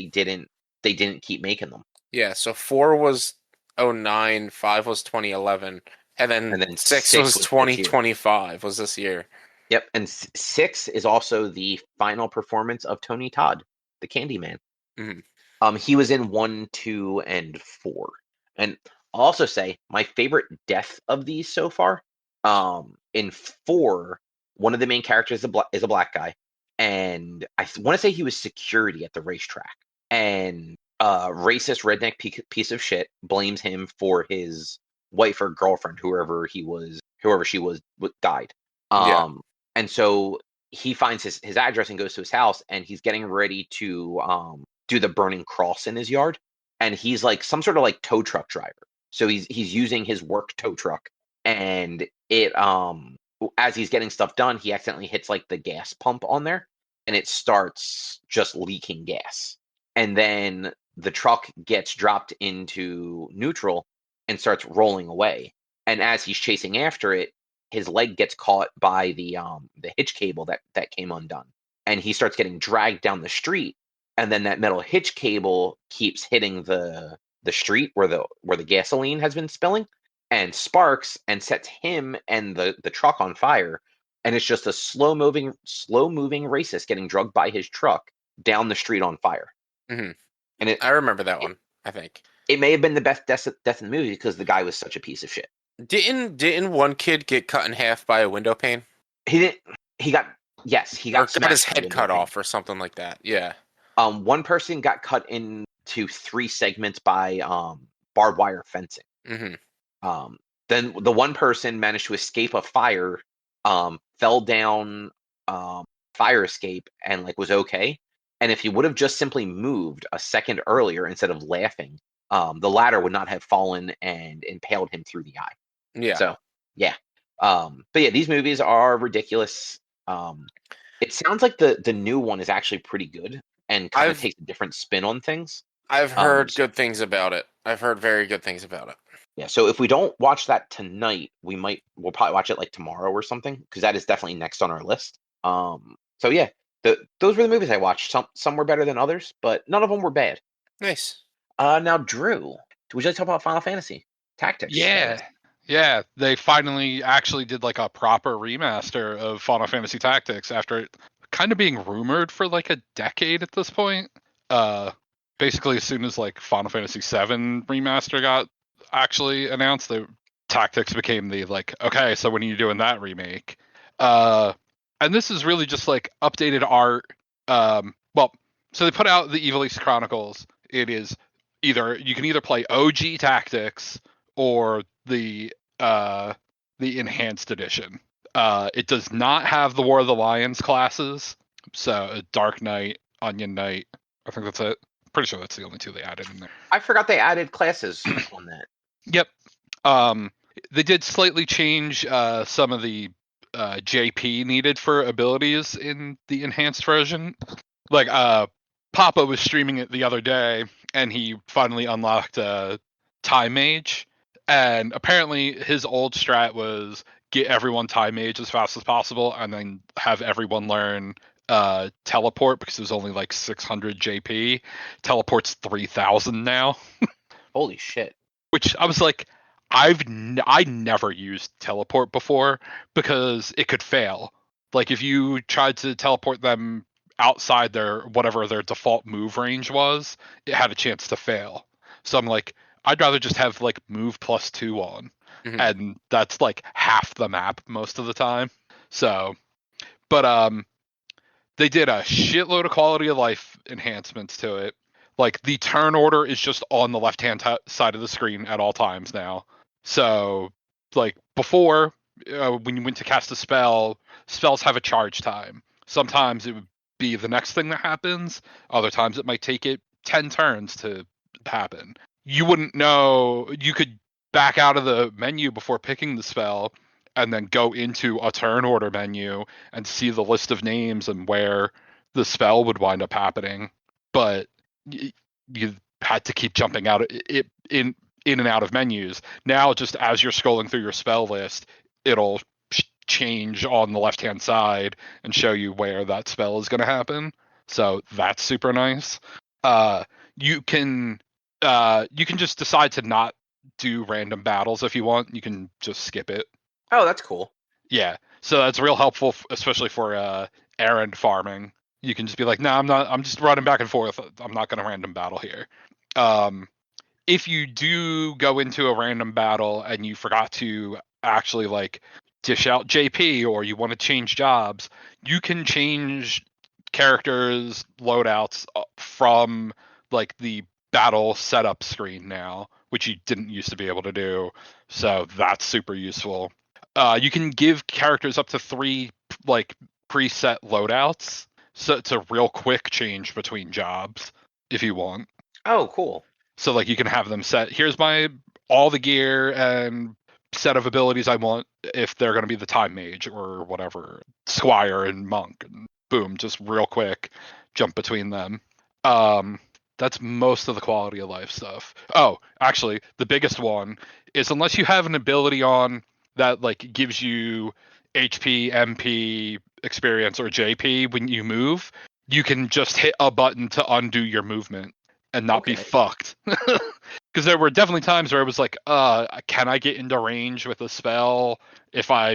they didn't keep making them. Yeah, so 4 was 2009, 5 was 2011, and then 6 was 2025 was this year. Yep, and 6 is also the final performance of Tony Todd, the Candyman. Mm-hmm. He was in 1, 2, and 4. And I'll also say my favorite death of these so far. In 4, one of the main characters is a black guy, and I want to say he was security at the racetrack, and racist redneck piece of shit blames him for his wife or girlfriend, whoever she was, died. Yeah. And so he finds his address and goes to his house, and he's getting ready to do the burning cross in his yard, and he's like some sort of like tow truck driver. So he's using his work tow truck, and it as he's getting stuff done, he accidentally hits like the gas pump on there, and it starts just leaking gas. And then the truck gets dropped into neutral and starts rolling away. And as he's chasing after it, his leg gets caught by the hitch cable that came undone, and he starts getting dragged down the street. And then that metal hitch cable keeps hitting the street where the gasoline has been spilling, and sparks and sets him and the truck on fire. And it's just a slow moving racist getting drugged by his truck down the street on fire. Mm-hmm. And I remember that one. I think it may have been the best death in the movie because the guy was such a piece of shit. Didn't one kid get cut in half by a window pane? He didn't. He got his head cut off or something like that. Yeah. One person got cut into 3 segments by barbed wire fencing. Mm-hmm. Then the one person managed to escape a fire, fell down fire escape, and like was okay. And if he would have just simply moved a second earlier instead of laughing, the ladder would not have fallen and impaled him through the eye. Yeah. So yeah. But yeah, these movies are ridiculous. It sounds like the new one is actually pretty good and kind of takes a different spin on things. I've heard good things about it. I've heard very good things about it. Yeah, so if we don't watch that tonight, we'll probably watch it like tomorrow or something, because that is definitely next on our list. So yeah, those were the movies I watched. Some were better than others, but none of them were bad. Nice. Now Drew, would you like to talk about Final Fantasy Tactics? Yeah, they finally actually did like a proper remaster of Final Fantasy Tactics after it kind of being rumored for like a decade at this point. Basically, as soon as like Final Fantasy VII remaster got actually announced, the Tactics became the like, okay, so when are you doing that remake? And this is really just like updated art. So they put out the Ivalice Chronicles. It is you can either play OG Tactics or the enhanced edition. It does not have the War of the Lions classes. So Dark Knight, Onion Knight. I think that's it. Pretty sure that's the only 2 they added in there. I forgot they added classes on that. Yep. They did slightly change some of the JP needed for abilities in the enhanced version. Like Papa was streaming it the other day, and he finally unlocked Time Mage. And apparently his old strat was get everyone Time Mage as fast as possible, and then have everyone learn Teleport, because it was only like 600 JP. Teleport's 3,000 now. Holy shit. Which I was like, I never used Teleport before because it could fail. Like if you tried to teleport them outside whatever their default move range was, it had a chance to fail. So I'm like, I'd rather just have like move +2 on. Mm-hmm. And that's like half the map most of the time. So, but they did a shitload of quality of life enhancements to it. Like the turn order is just on the left-hand side of the screen at all times now. So like before, when you went to cast a spell, spells have a charge time. Sometimes it would be the next thing that happens. Other times it might take it 10 turns to happen. You wouldn't know. You could back out of the menu before picking the spell and then go into a turn order menu and see the list of names and where the spell would wind up happening. But you had to keep jumping out in and out of menus. Now, just as you're scrolling through your spell list, it'll change on the left-hand side and show you where that spell is going to happen. So that's super nice. You can just decide to not do random battles if you want. You can just skip it. Oh, that's cool. Yeah, so that's real helpful, especially for errand farming. You can just be like, no, I'm not. I'm just running back and forth. I'm not going to random battle here. If you do go into a random battle and you forgot to actually like dish out JP, or you want to change jobs, you can change characters' loadouts from like the battle setup screen now, which you didn't used to be able to do. So that's super useful. You can give characters up to 3 like preset loadouts, so it's a real quick change between jobs if you want. Oh, cool. So like you can have them set, here's my all the gear and set of abilities I want if they're going to be the time mage or whatever, squire and monk, and boom, just real quick jump between them. That's most of the quality of life stuff. Oh, actually, the biggest one is unless you have an ability on that like gives you HP, MP, experience, or JP when you move, you can just hit a button to undo your movement and not be fucked. Because there were definitely times where it was like, can I get into range with a spell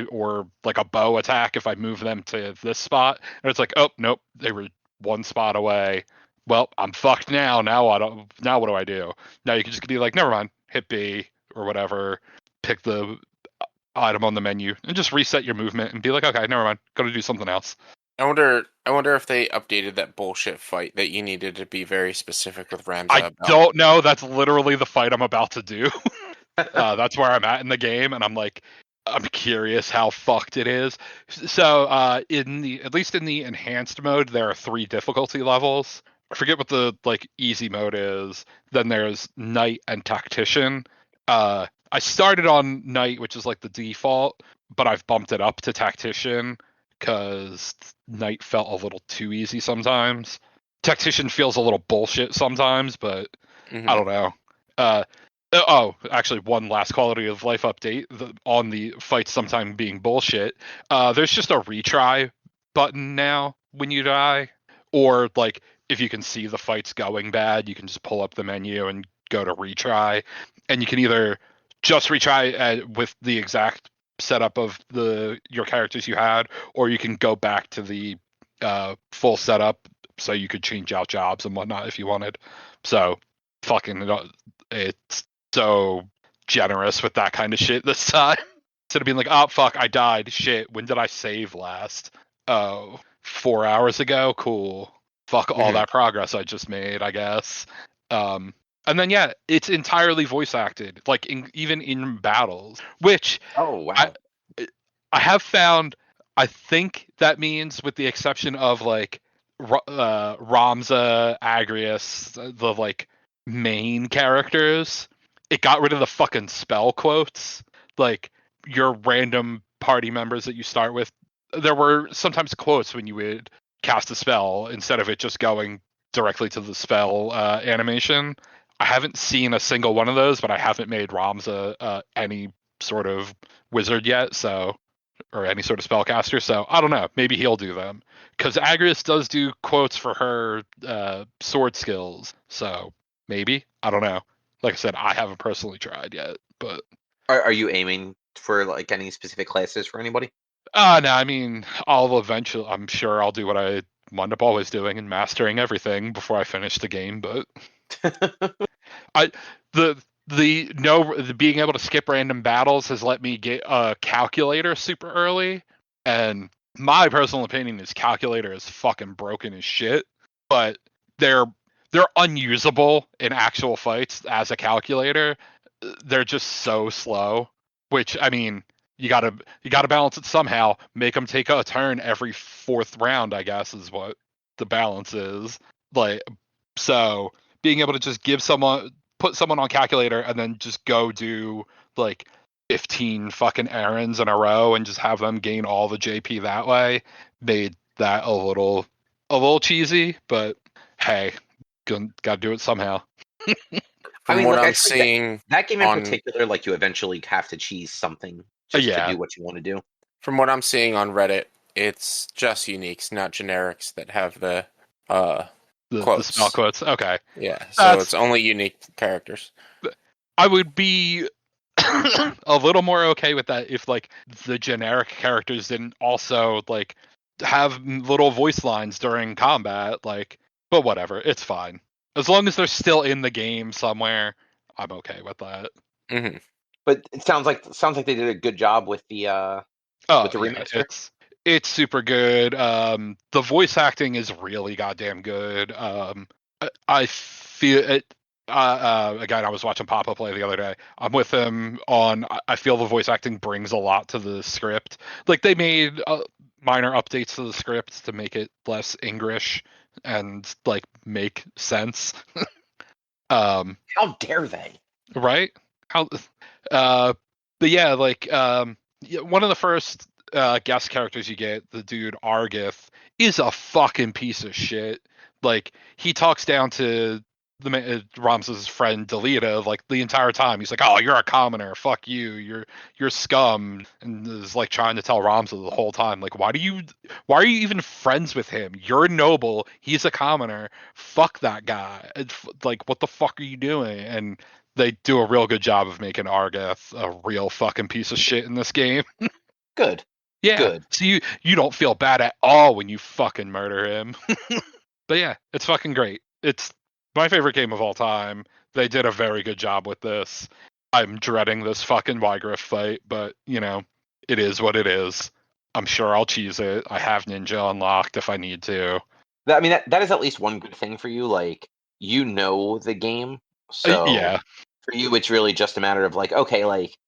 or like a bow attack if I move them to this spot? And it's like, oh, nope, they were 1 spot away. Well, I'm fucked now. Now what do I do? Now you can just be like, never mind, hit B or whatever, pick the item on the menu, and just reset your movement and be like, okay, never mind, gotta do something else. I wonder if they updated that bullshit fight that you needed to be very specific with Ramza. I don't know. That's literally the fight I'm about to do. That's where I'm at in the game, and I'm like, I'm curious how fucked it is. So, at least in the enhanced mode, there are 3 difficulty levels. I forget what the like easy mode is. Then there's Knight and Tactician. I started on Knight, which is like the default, but I've bumped it up to Tactician because Knight felt a little too easy sometimes. Tactician feels a little bullshit sometimes, but I don't know. Actually, one last quality of life update on the fights sometime being bullshit. There's just a retry button now when you die, or like if you can see the fights going bad, you can just pull up the menu and go to retry, and you can either just retry with the exact setup of your characters you had, or you can go back to the full setup so you could change out jobs and whatnot if you wanted. So fucking it's so generous with that kind of shit this time. Instead of being like, oh fuck, I died, shit, when did I save last? Oh, 4 hours ago? Cool. Fuck all that progress I just made, I guess. And then yeah, it's entirely voice acted, like even in battles, which I have found. I think that means, with the exception of like Ramza, Agrius, the like main characters, it got rid of the fucking spell quotes. Like your random party members that you start with, there were sometimes quotes when you would cast a spell instead of it just going directly to the spell animation. I haven't seen a single one of those, but I haven't made Ramza any sort of wizard yet, or any sort of spellcaster, so I don't know. Maybe he'll do them. Because Agrius does do quotes for her sword skills, so maybe. I don't know. Like I said, I haven't personally tried yet, but... Are you aiming for like any specific classes for anybody? No, I mean, I'm sure I'll do what I wind up always doing and mastering everything before I finish the game, but... the being able to skip random battles has let me get a calculator super early, and my personal opinion is calculator is fucking broken as shit, but they're unusable in actual fights as a calculator. They're just so slow, which, I mean, you gotta balance it somehow. Make them take a turn every 4th round, I guess, is what the balance is. Like, so being able to just put someone on calculator and then just go do like 15 fucking errands in a row and just have them gain all the JP that way made that a little cheesy, but hey, gotta do it somehow. From what I'm seeing, that game in particular, like you eventually have to cheese something just to do what you want to do. From what I'm seeing on Reddit, it's just uniques, not generics, that have the spell quotes. Okay. Yeah, so it's only unique characters. I would be a little more okay with that if like the generic characters didn't also like have little voice lines during combat, like, but whatever, it's fine. As long as they're still in the game somewhere, I'm okay with that. Mm-hmm. But it sounds like they did a good job with the remaster. It's super good. The voice acting is really goddamn good. I feel it. again, I was watching Papa play the other day. I'm with him on. I feel the voice acting brings a lot to the script. Like they made minor updates to the script to make it less English and like make sense. How dare they? Right? How? But yeah, like one of the first guest characters you get, the dude Argith, is a fucking piece of shit. Like he talks down to the Ramses' friend Delita like the entire time. He's like, "Oh, you're a commoner. Fuck you. You're scum," and is like trying to tell Ramses the whole time, like, why are you even friends with him? You're noble. He's a commoner. Fuck that guy. Like, what the fuck are you doing? And they do a real good job of making Argith a real fucking piece of shit in this game. Good. Yeah. Good. So you don't feel bad at all when you fucking murder him. But yeah, it's fucking great. It's my favorite game of all time. They did a very good job with this. I'm dreading this fucking Wygriff fight, but you know, it is what it is. I'm sure I'll cheese it. I have Ninja unlocked if I need to. I mean, that is at least one good thing for you. Like, you know the game, so Yeah. for you, it's really just a matter of like, okay, like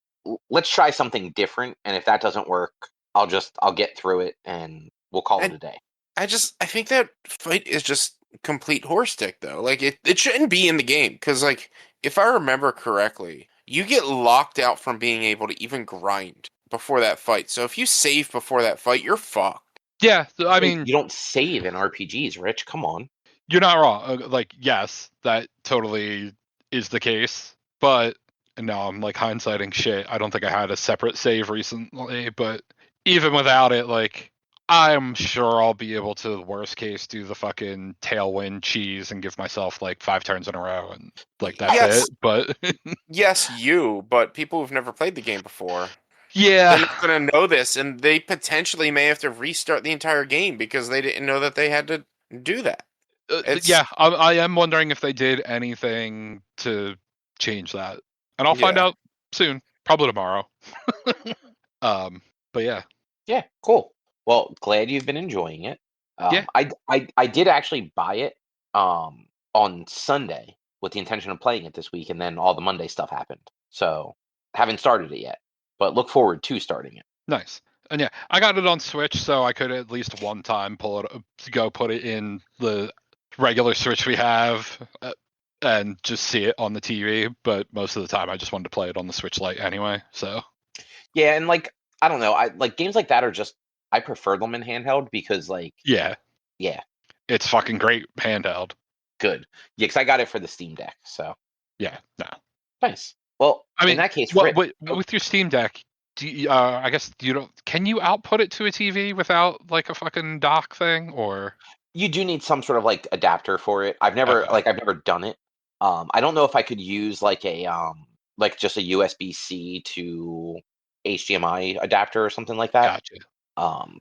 let's try something different, and if that doesn't work, I'll get through it, and we'll call it a day. I think that fight is just complete horse dick, though. Like, it shouldn't be in the game, because, like, if I remember correctly, you get locked out from being able to even grind before that fight. So if you save before that fight, you're fucked. Yeah, I mean, you don't save in RPGs, Rich. Come on. you're not wrong. Like, yes, that totally is the case. But no, I'm like hindsighting shit. I don't think I had a separate save recently, but even without it, like, I'm sure I'll be able to, worst case, do the fucking tailwind cheese and give myself like 5 turns in a row, and like that's it. But yes, but people who've never played the game before, yeah, they're not going to know this, and they potentially may have to restart the entire game because they didn't know that they had to do that. yeah, I am wondering if they did anything to change that, and I'll find out soon, probably tomorrow. But yeah, cool. Well, glad you've been enjoying it. Yeah. I did actually buy it on Sunday with the intention of playing it this week, and then all the Monday stuff happened. So haven't started it yet, but look forward to starting it. Nice. And yeah, I got it on Switch, so I could at least one time put it in the regular Switch we have and just see it on the TV. But most of the time, I just wanted to play it on the Switch Lite anyway. So yeah, and like I don't know, I like games like that are just I prefer them in handheld because like yeah, it's fucking great handheld. Good. Yeah, because I got it for the Steam Deck. So yeah, no, nice. Well, I mean, in that case, with your Steam Deck, do you, I guess you don't. Can you output it to a TV without like a fucking dock thing, or you do need some sort of like adapter for it. I've never done it. I don't know if I could use like a like just a USB-C to HDMI adapter or something like that. Gotcha.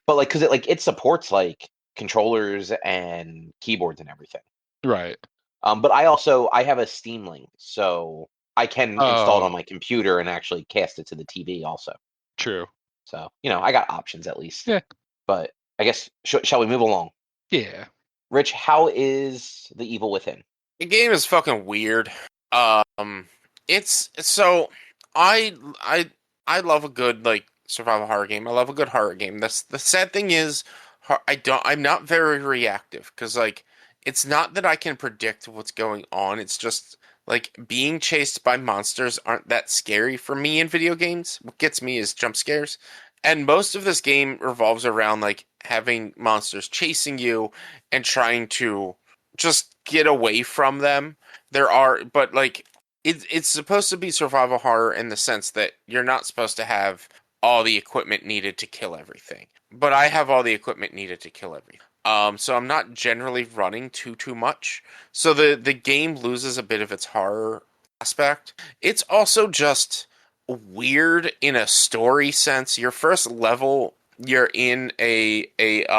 But like because it supports like controllers and keyboards and everything. Right. But I have a Steam Link, so I can install it on my computer and actually cast it to the TV also. True. So, I got options at least. Yeah. But I guess, shall we move along? Yeah. Rich, how is The Evil Within? The game is fucking weird. It's so I love a good like survival horror game. I love a good horror game. The sad thing is I'm not very reactive because like it's not that I can predict what's going on. It's just like being chased by monsters aren't that scary for me in video games. What gets me is jump scares. And most of this game revolves around like having monsters chasing you and trying to just get away from them. But like it's supposed to be survival horror in the sense that you're not supposed to have all the equipment needed to kill everything. But I have all the equipment needed to kill everything. So I'm not generally running too much. So the game loses a bit of its horror aspect. It's also just weird in a story sense. Your first level, you're in a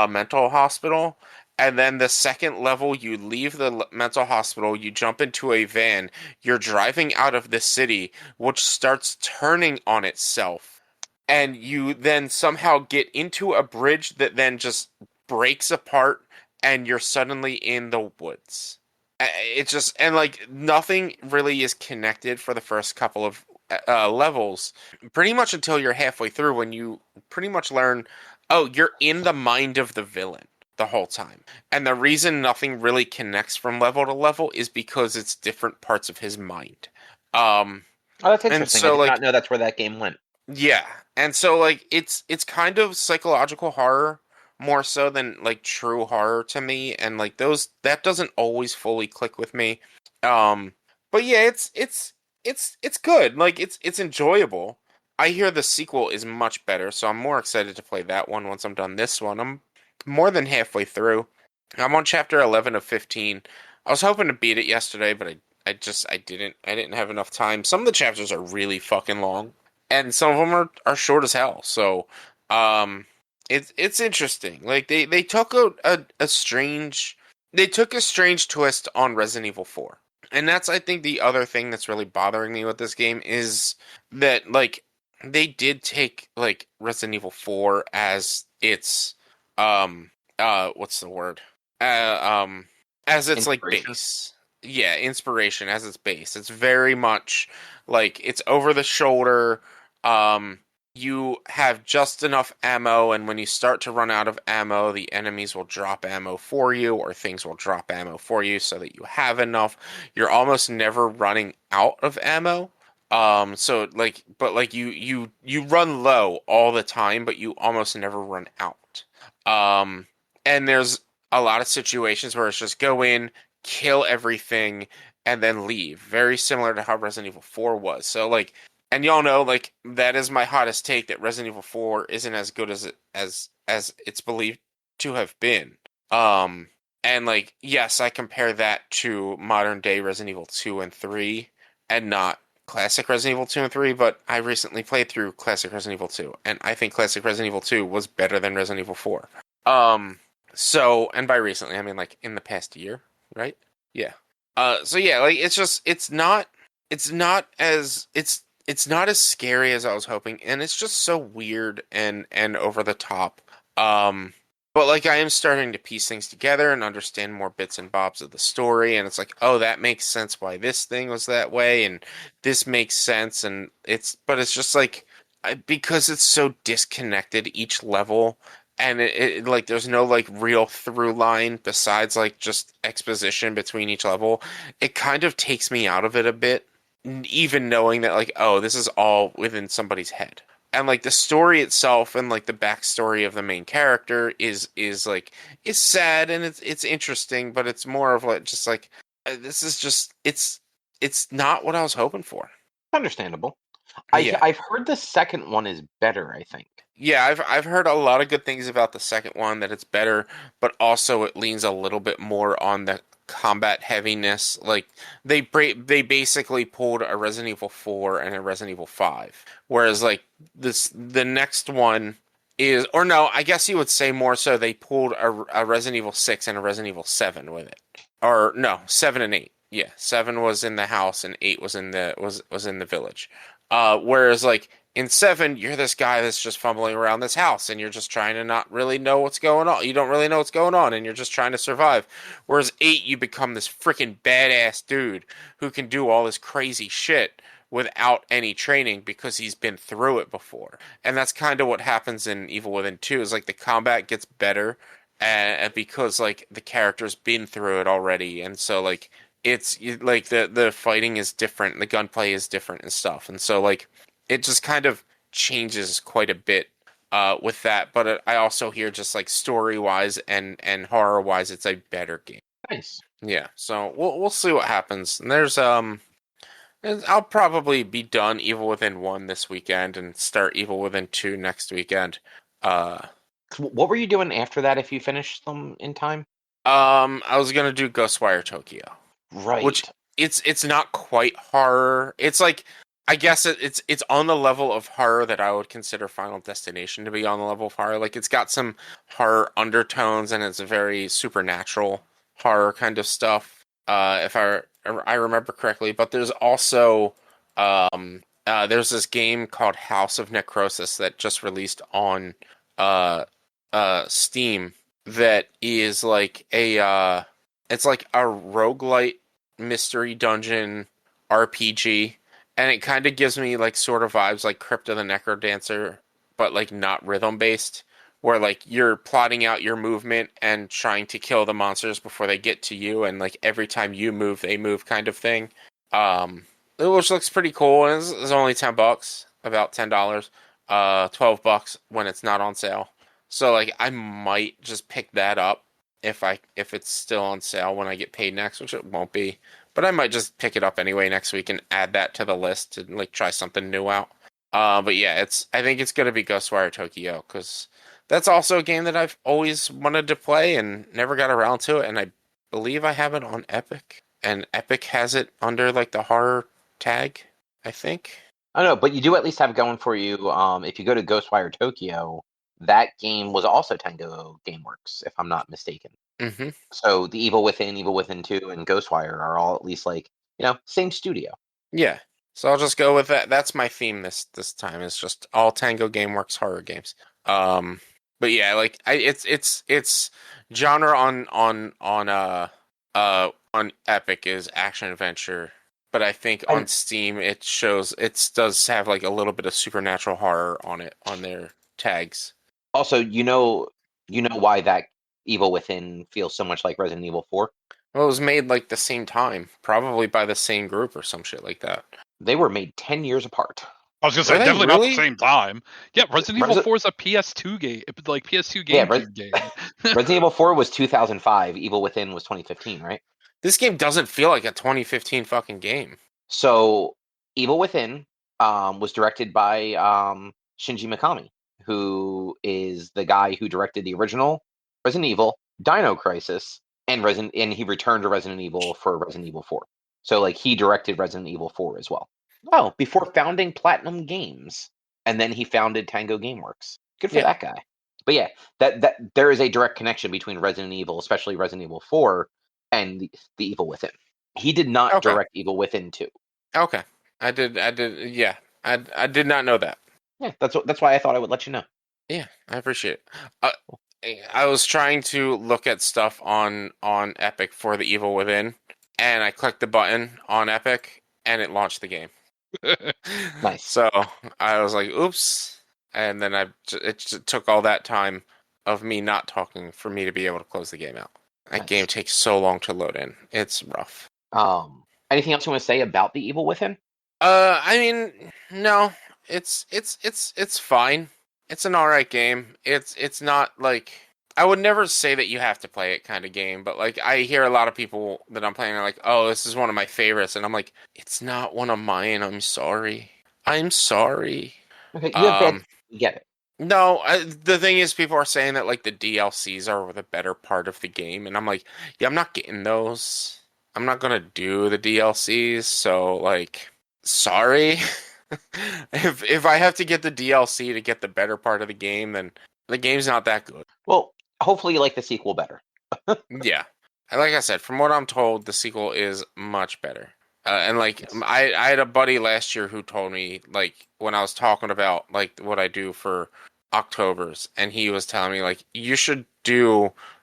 mental hospital, and then the second level, you leave the mental hospital, you jump into a van, you're driving out of the city, which starts turning on itself, and you then somehow get into a bridge that then just breaks apart, and you're suddenly in the woods. It's just, and like nothing really is connected for the first couple of levels, pretty much until you're halfway through, when you pretty much learn, oh, you're in the mind of the villain the whole time. And the reason nothing really connects from level to level is because it's different parts of his mind. Um, Oh, that's and interesting. I so did like, not know that's where that game went. yeah. And so like it's kind of psychological horror more so than like true horror to me, and like those, that doesn't always fully click with me. Um but yeah, it's good. Like it's enjoyable. I hear the sequel is much better, so I'm more excited to play that one once I'm done this one. I'm more than halfway through. I'm on chapter 11 of 15. I was hoping to beat it yesterday, but I didn't have enough time. Some of the chapters are really fucking long, and some of them are short as hell. So, um, it's interesting. Like they took a strange, they took a strange twist on Resident Evil 4. And that's, I think, the other thing that's really bothering me with this game is that like they did take like Resident Evil 4 as its what's the word? As its like Inspiration? base. Yeah, inspiration as its base. It's very much like it's over the shoulder. Um, you have just enough ammo, and when you start to run out of ammo, the enemies will drop ammo for you, or things will drop ammo for you so that you have enough. You're almost never running out of ammo. So like, but like you run low all the time, but you almost never run out. Um, and there's a lot of situations where it's just go in, kill everything, and then leave. Very similar to how Resident Evil 4 was. So like, and y'all know like that is my hottest take, that Resident Evil 4 isn't as good as it's believed to have been. Um and like, yes, I compare that to modern day Resident Evil 2 and 3 and not classic Resident Evil 2 and 3, but I recently played through classic Resident Evil 2, and I think classic Resident Evil 2 was better than Resident Evil 4. So, and by recently, I mean like in the past year, right? Yeah. So yeah, like it's not as scary as I was hoping, and it's just so weird and over the top. But like I am starting to piece things together and understand more bits and bobs of the story, and it's like, oh, that makes sense why this thing was that way, and this makes sense, and but it's just like because it's so disconnected each level, and it like there's no like real through line besides like just exposition between each level. It kind of takes me out of it a bit, even knowing that like, oh, this is all within somebody's head. And like the story itself and like the backstory of the main character is like is sad, and it's interesting, but it's more of like just like this is just it's not what I was hoping for. Understandable. Yeah. I've heard the second one is better, I think. Yeah, I've heard a lot of good things about the second one, that it's better, but also it leans a little bit more on the combat heaviness. Like they basically pulled a Resident Evil 4 and a Resident Evil 5, whereas like the next one is, or no, I guess you would say more so they pulled a Resident Evil 6 and a Resident Evil 7 with it, or no, 7 and 8. Yeah, 7 was in the house and 8 was in the village. Whereas like in 7, you're this guy that's just fumbling around this house, and you're just trying to not really know what's going on. You don't really know what's going on, and you're just trying to survive. Whereas 8, you become this freaking badass dude who can do all this crazy shit without any training because he's been through it before. And that's kind of what happens in Evil Within 2, is like the combat gets better because like the character's been through it already, and so like it's like the fighting is different, the gunplay is different and stuff, and so like it just kind of changes quite a bit with that. But I also hear just like story wise and horror wise, it's a better game. Nice. Yeah, so we'll see what happens. And I'll probably be done Evil Within 1 this weekend and start Evil Within 2 next weekend. What were you doing after that if you finished them in time? I was gonna do Ghostwire Tokyo. Right. Which it's not quite horror. It's like, I guess it's on the level of horror that I would consider Final Destination to be on the level of horror. Like it's got some horror undertones, and it's a very supernatural horror kind of stuff. If I remember correctly, but there's also there's this game called House of Necrosis that just released on Steam that is like a It's like a roguelite mystery dungeon RPG, and it kind of gives me like sort of vibes like Crypt of the Necrodancer, but like not rhythm based, where like you're plotting out your movement and trying to kill the monsters before they get to you, and like every time you move, they move kind of thing. Which looks pretty cool, and it's only $10, about $10, $12 when it's not on sale. So like I might just pick that up if it's still on sale when I get paid next, which it won't be. But I might just pick it up anyway next week and add that to the list to like try something new out. But yeah, I think it's gonna be Ghostwire Tokyo because that's also a game that I've always wanted to play and never got around to it. And I believe I have it on Epic, and Epic has it under like the horror tag, I think. I don't know, but you do at least have going for you. If you go to Ghostwire Tokyo, that game was also Tango Gameworks, if I'm not mistaken. Mm-hmm. So the Evil Within 2, and Ghostwire are all at least like, same studio. Yeah. So I'll just go with that. That's my theme this time. It's just all Tango Gameworks horror games. But yeah, like it's genre on Epic is action adventure, but I think on Steam it does have like a little bit of supernatural horror on it on their tags. Also, you know why that Evil Within feels so much like Resident Evil 4? Well, it was made like the same time, probably by the same group or some shit like that. They were made 10 years apart. I was gonna say definitely not the same time. Yeah, Resident Evil 4 is a PS2 game, like PS2 GameCube game. Resident Evil 4 was 2005. Evil Within was 2015, right? This game doesn't feel like a 2015 fucking game. So, Evil Within was directed by Shinji Mikami, who is the guy who directed the original Resident Evil, Dino Crisis, and he returned to Resident Evil for Resident Evil 4. So, like, he directed Resident Evil 4 as well. Oh, before founding Platinum Games, and then he founded Tango Gameworks. Good for that guy. But yeah, that there is a direct connection between Resident Evil, especially Resident Evil 4, and the Evil Within. He did not direct Evil Within 2. Okay, I did. Yeah, I did not know that. Yeah, that's why I thought I would let you know. Yeah, I appreciate it. I was trying to look at stuff on Epic for the Evil Within, and I clicked the button on Epic, and it launched the game. Nice. So I was like, "Oops!" And then it took all that time of me not talking for me to be able to close the game out. That game takes so long to load in; it's rough. Anything else you want to say about the Evil Within? I mean, no. It's fine. It's an alright game. It's not like I would never say that you have to play it kind of game, but like I hear a lot of people that I'm playing are like, "Oh, this is one of my favorites," and I'm like, "It's not one of mine. I'm sorry. I'm sorry." Okay, you get it. No, the thing is, people are saying that like the DLCs are the better part of the game, and I'm like, yeah, I'm not getting those. I'm not gonna do the DLCs, so like, sorry. If I have to get the DLC to get the better part of the game, then the game's not that good. Well, hopefully you like the sequel better. Yeah. And like I said, from what I'm told, the sequel is much better. And like I had a buddy last year who told me, like, when I was talking about like what I do for Octobers, and he was telling me like you should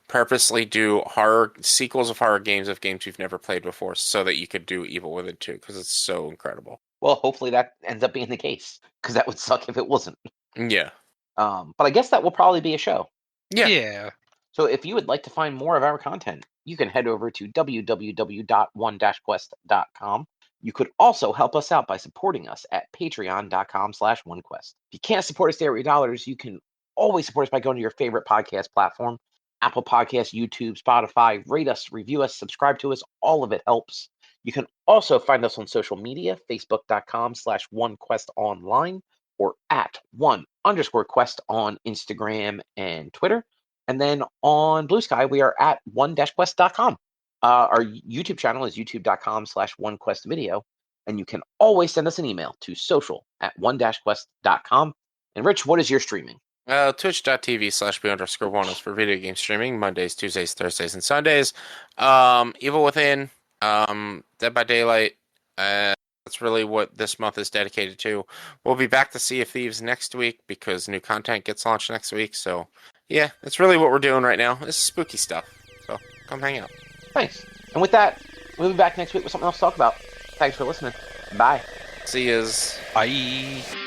purposely do horror sequels of horror games you've never played before, so that you could do Evil Within 2 because it's so incredible. Well, hopefully that ends up being the case, because that would suck if it wasn't. Yeah. But I guess that will probably be a show. Yeah. So if you would like to find more of our content, you can head over to www.one-quest.com. You could also help us out by supporting us at patreon.com/onequest. If you can't support us there with your dollars, you can always support us by going to your favorite podcast platform, Apple Podcasts, YouTube, Spotify. Rate us, review us, subscribe to us. All of it helps. You can also find us on social media, facebook.com/onequestonline, or at @1_quest on Instagram and Twitter. And then on Blue Sky, we are at one-quest.com. Our YouTube channel is youtube.com/onequestvideo. And you can always send us an email to social@one-quest.com. And Rich, what is your streaming? Twitch.tv/B_1 is for video game streaming, Mondays, Tuesdays, Thursdays, and Sundays. Evil Within, Dead by Daylight, that's really what this month is dedicated to. We'll be back to Sea of Thieves next week because new content gets launched next week. So, yeah, that's really what we're doing right now. This is spooky stuff. So, come hang out. Nice. And with that, we'll be back next week with something else to talk about. Thanks for listening. Bye. See yous. Bye.